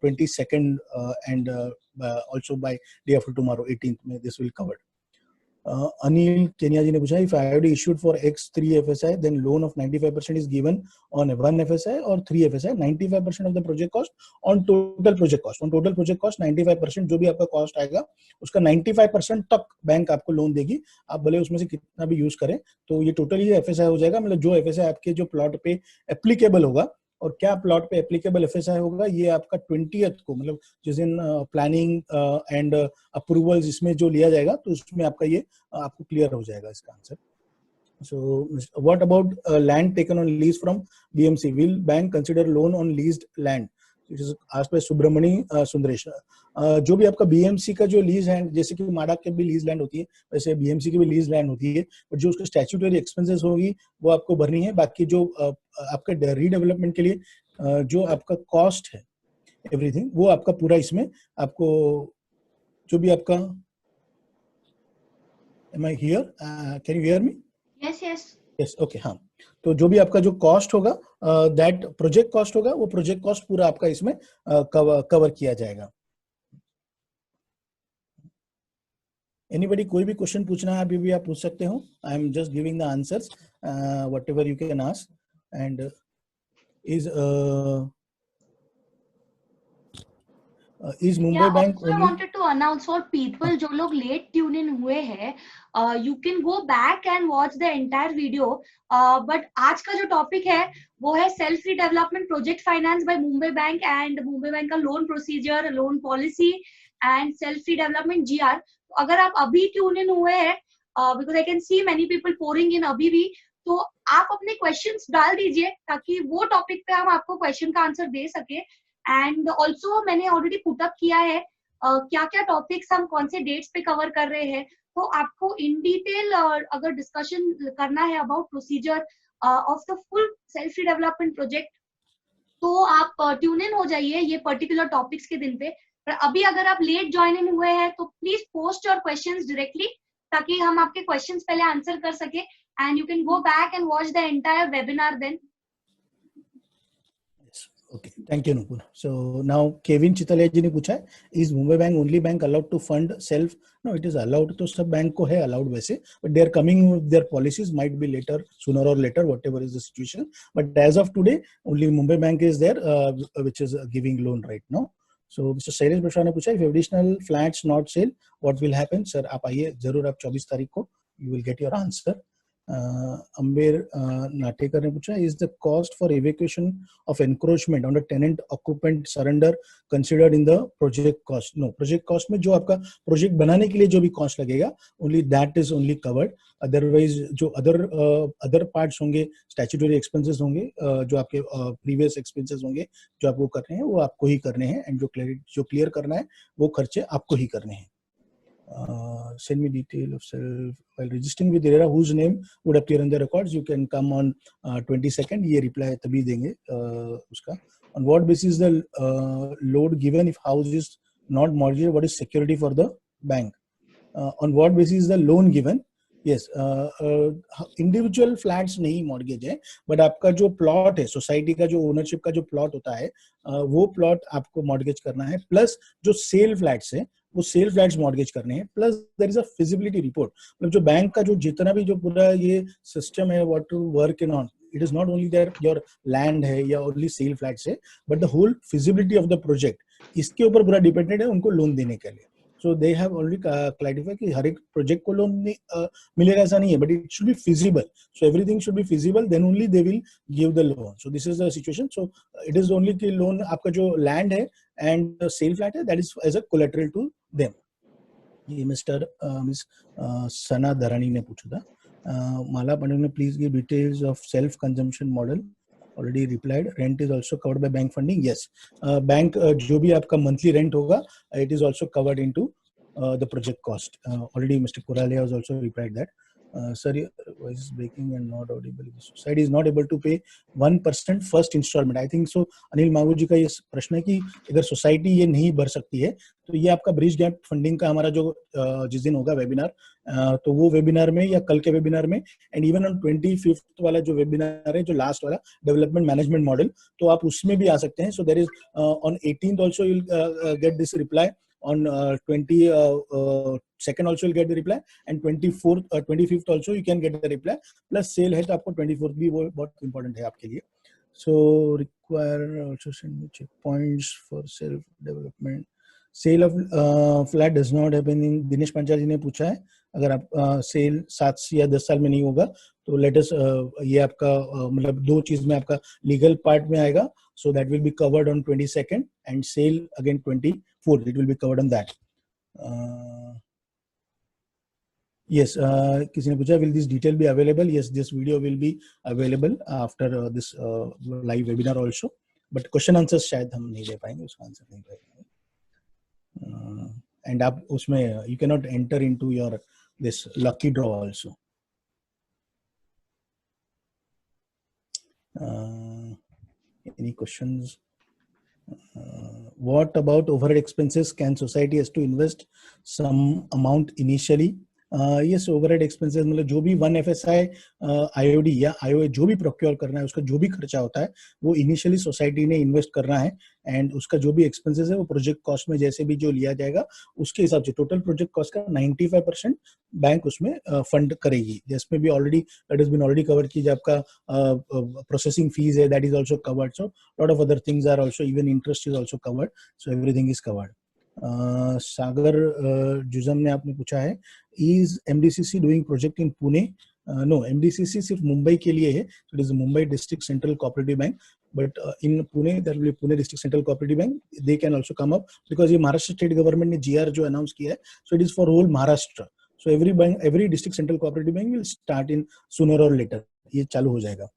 22nd and also by day after tomorrow 18th में this will covered. Anil Kenya ji ne pucha, if I have issued for X3 FSI, then loan of 95% is given on 1 FSI or 3 FSI, 95% of the project cost on total project cost. On total project cost 95% जो भी आपका cost आएगा उसका 95% तक bank आपको loan देगी. आप भले उसमें से कितना भी यूज करें, तो ये टोटली FSI हो जाएगा. मतलब जो FSI आपके जो प्लॉट पे एप्लीकेबल होगा, और क्या प्लॉट पे एप्लीकेबल FSI होगा ये आपका 20th को, मतलब जिस दिन प्लानिंग एंड अप्रूवल्स इसमें जो लिया जाएगा तो उसमें आपका ये आपको क्लियर हो जाएगा इसका answer. So what about land taken on lease from BMC? Will bank consider loan on leased land? It is asked by Subramani Sundaresh. जो भी आपका BMC का जो लीज लैंड, जैसे कि माडा के भी लीज लैंड होती है वैसे BMC की भी लीज लैंड होती है, बट जो उसका स्टैट्यूटरी एक्सपेंसेस होगी वो आपको भरनी है. बाकी जो आपका रीडेवलपमेंट के लिए जो आपका कॉस्ट है एवरीथिंग वो आपका पूरा इसमें आपको जो भी आपका Am I here? Can you hear me? Yes, okay, हाँ. तो जो भी आपका जो कॉस्ट होगा दैट प्रोजेक्ट कॉस्ट होगा वो प्रोजेक्ट कॉस्ट पूरा आपका इसमें कवर किया जाएगा. एनीबडी कोई भी क्वेश्चन पूछना है अभी भी आप पूछ सकते हो. I am just giving the answers whatever you can ask. And is Mumbai Bank also I wanted to announce for people जो लोग late tune in हुए हैं, you can go back and watch the entire video. But आज का जो topic है वो है self redevelopment project finance by Mumbai Bank and Mumbai Bank का loan procedure, loan policy and self redevelopment GR. अगर आप अभी tune in हुए हैं, because I can see many people pouring in अभी भी, तो आप अपने questions डाल दीजिए ताकि वो topic पे हम आपको question का answer दे सके. एंड ऑल्सो मैंने ऑलरेडी पुटअप किया है क्या क्या टॉपिक्स हम कौन से डेट्स पे कवर कर रहे हैं. तो आपको इन डिटेल अगर डिस्कशन करना है about procedure of the full self development project तो आप ट्यून इन हो जाइए ये पर्टिकुलर टॉपिक्स के दिन पे. पर अभी अगर आप लेट ज्वाइन इन हुए हैं तो please post your questions directly ताकि हम आपके क्वेश्चंस पहले आंसर कर सके. And you can go back and watch the entire webinar then. Okay, thank you, Nupur. So now Kevin Chitalia ji ने पूछा है, is Mumbai Bank only bank allowed to fund self? No, it is allowed. तो सब bank को है allowed वैसे, but they are coming with their policies. Might be later, sooner or later, whatever is the situation. But as of today, only Mumbai Bank is there, which is giving loan right now. So Mr. Shailesh Bashwa ने पूछा, if additional flats not sale, what will happen? Sir, आप आइए जरूर, आप 24 तारीख को you will get your answer. Amber Natekar ने पूछा, is the cost for evacuation of encroachment on the tenant occupant surrender considered in the project cost? No, project cost में जो आपका प्रोजेक्ट बनाने के लिए जो भी कॉस्ट लगेगा, only that is only covered. Otherwise जो other parts होंगे, statutory expenses होंगे, जो आपके previous expenses होंगे, जो आपको करने हैं वो आपको ही करने हैं, and जो clear करना है वो खर्चे आपको ही करने हैं. Send me detail of self while registering with IRERA whose name would appear in the records. You can come on 22nd. ये reply तभी देंगे उसका. On what basis the load given if house is not mortgaged? What is security for the bank? On what basis the loan given? Yes, individual flats नहीं mortgage है, but आपका जो plot है, society का जो ओनरशिप का जो plot होता है, वो प्लॉट आपको मॉर्गेज करना है, प्लस जो सेल फ्लैट्स है वो सेल फ्लैट्स मॉर्गेज करने हैं, plus there is a feasibility report. मतलब जो बैंक का जो जितना भी जो पूरा ये सिस्टम है what to work in on, it is not only that your land है या ओनली सेल फ्लैट्स है, but the whole feasibility of the project, इसके ऊपर पूरा डिपेंडेंट है उनको लोन देने के लिए. So they have already clarified कि हर एक प्रोजेक्ट को लोन मिलेगा ऐसा नहीं है, but it should be feasible. So everything should be feasible, then only they will give the loan. So this is the situation. So it is only कि loan आपका जो land है and sale flat है, that is as a collateral to them. ये Miss Sana Dharani ने पूछा था. Mala Pandey ने please give details of self consumption model. Already replied. Rent is also covered by bank funding. Yes, bank जो भी आपका monthly rent होगा, it is also covered into the project cost. Already Mr. Koralia has also replied that. Sir, your voice is breaking and not audible. The society is not able to pay 1% first installment. I think so. Anil मांगू जी का ये प्रश्न है कि अगर society ये नहीं भर सकती है, तो ये आपका ब्रिज गैप फंडिंग का हमारा जो जिस दिन होगा वेबिनार, तो वो वेबिनार में या कल के वेबिनार में, एंड इवन ऑन 25th वाला जो वेबिनार है, जो लास्ट वाला डेवलपमेंट मैनेजमेंट मॉडल, तो आप उसमें भी आ सकते हैं. So there is on 18th also you will get this reply. On 22nd also you'll get the reply, and 25th also you can get the reply. Plus sale है तो आपको 24th भी वो बहुत important है आपके लिए. So require also send me checkpoints for self development. Sale of flat does not happen in. Dinesh Panchal जी ने पूछा है, अगर आप सेल 7 या 10 साल में नहीं होगा तो लेट अस ये आपका मतलब दो चीज में आपका लीगल पार्ट में आएगा. So that will be covered on 22nd, and sale again 24th. It will be covered on that. Yes, किसी ने पूछा, will this detail be available? Yes, this video will be available after this live webinar also. But question answers शायद हम नहीं दे पाएंगे, उसका answer नहीं दे पाएंगे. And आप उसमें you cannot enter into your this lucky draw also. Any questions? What about overhead expenses? Can society has to invest some amount initially? Yes, overhead expenses मतलब जो भी 1 FSI IOD या IOA जो भी प्रोक्योर करना है, उसका जो भी खर्चा होता है वो इनिशियली सोसाइटी ने इन्वेस्ट करना है, एंड उसका जो भी एक्सपेंसेस है वो प्रोजेक्ट कॉस्ट में जैसे भी जो लिया जाएगा उसके हिसाब से टोटल प्रोजेक्ट कॉस्ट का 95% बैंक उसमें फंड करेगी. जिसमें भी already that has been already cover की, जो आपका प्रोसेसिंग फीस है that is also covered. So lot of other things are also, even interest is also covered. So everything is covered. Sagar Jujam ने आपने पूछा है, is MDCC doing project in Pune? No, MDCC सिर्फ मुंबई के लिए है. So it is Mumbai District Central Cooperative Bank, but in Pune there will be Pune District Central Cooperative Bank. They can also come up because ये Maharashtra state government ने GR जो announce किया है, so it is for whole Maharashtra. So every bank, every district central cooperative bank will start in sooner or later. ये चालू हो जाएगा.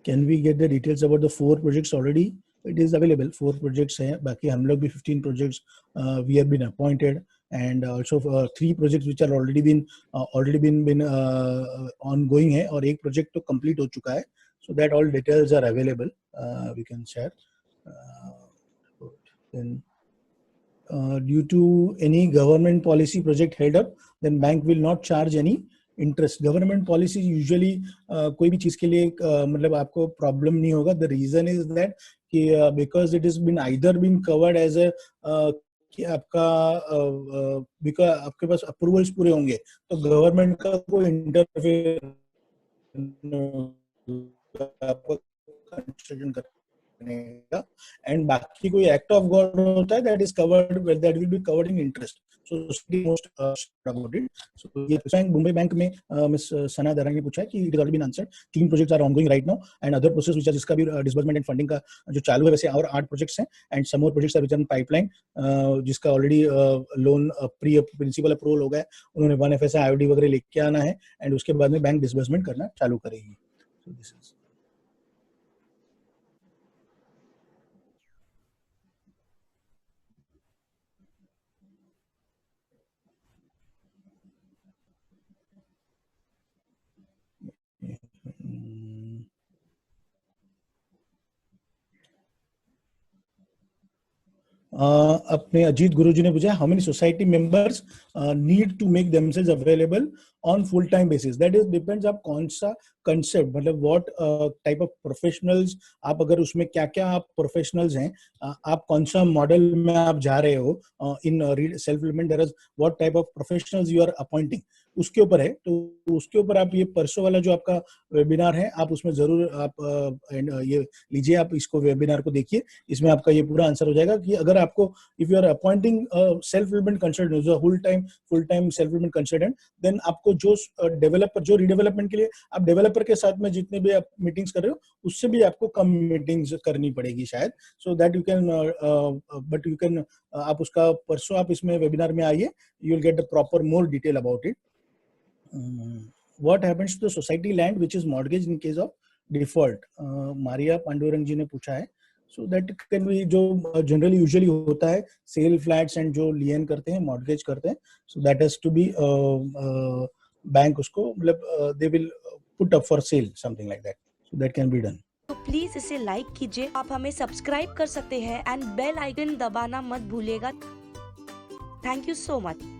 Can we get the details about the 4 projects already? It is available. 4 projects हैं, बाकी हम लोग भी 15 projects we have been appointed, and also 3 projects which are already been ongoing है, और एक project तो complete हो चुका है. So that all details are available. We can share. Then due to any government policy project held up, then bank will not charge any interest. Government policy usually कोई भी चीज के लिए मतलब आपको प्रॉब्लम नहीं होगा. द रीजन इज दैट कि because it is been either been covered as a कि आपका बिकॉज आपके पास अप्रूवल्स पूरे होंगे तो गवर्नमेंट का कोई इंटरफेयर आपको कंस्ट्रक्शन करने का. एंड बाकी कोई एक्ट ऑफ गॉड होता है that is covered, that will be covered in interest. So most about it. So ये बैंक मुंबई बैंक में मिस सना दरानी ने पूछा है कि it has already been answered. 3 projects are ongoing right now and other process which are जिसका भी disbursement and funding का जो चालू है वैसे और 8 प्रोजेक्ट्स हैं and some more projects are which are in pipeline जिसका already loan pre principal approval हो गया है. उन्होंने 1 FSI IOD वगैरह लेके आना है एंड उसके बाद में बैंक डिसबर्समेंट करना चालू करेगी. So this is अपने अजीत गुरुजी ने पूछा how many society members need to make themselves available on full time basis. That is depends आप कौन सा कंसेप्ट मतलब व्हाट टाइप ऑफ प्रोफेशनल्स आप अगर उसमें क्या क्या आप प्रोफेशनल्स हैं आप कौन सा मॉडल में आप जा रहे हो in self development. There is what type of professionals you are appointing उसके ऊपर है. तो उसके ऊपर आप ये परसों वाला जो आपका वेबिनार है आप उसमें जरूर आप ये लीजिए, आप इसको वेबिनार को देखिए. इसमें आपका ये पूरा आंसर हो जाएगा कि अगर आपको if you are appointing self development consultant full time self development consultant then आपको जो डेवलपर जो रीडेवलपमेंट के लिए आप डेवलपर के साथ में जितने भी आप मीटिंग्स कर रहे हो उससे भी आपको कम मीटिंग्स करनी पड़ेगी शायद. So that you can but you can आप उसका परसों आप इसमें वेबिनार में आइए, you will get the proper more detail about it. What happens to the society land which is mortgaged in case of default? Maria Pandurang ji ने पूछा है. So that can be जो generally usually होता है सेल फ्लैट्स एंड जो लियन करते हैं mortgage करते हैं. So that has to be bank उसको मतलब they will put up for sale something like that. So that can be done. तो प्लीज इसे लाइक कीजिए. आप हमें सब्सक्राइब कर सकते हैं एंड बेल आइकन दबाना मत भूलिएगा. Thank you so much.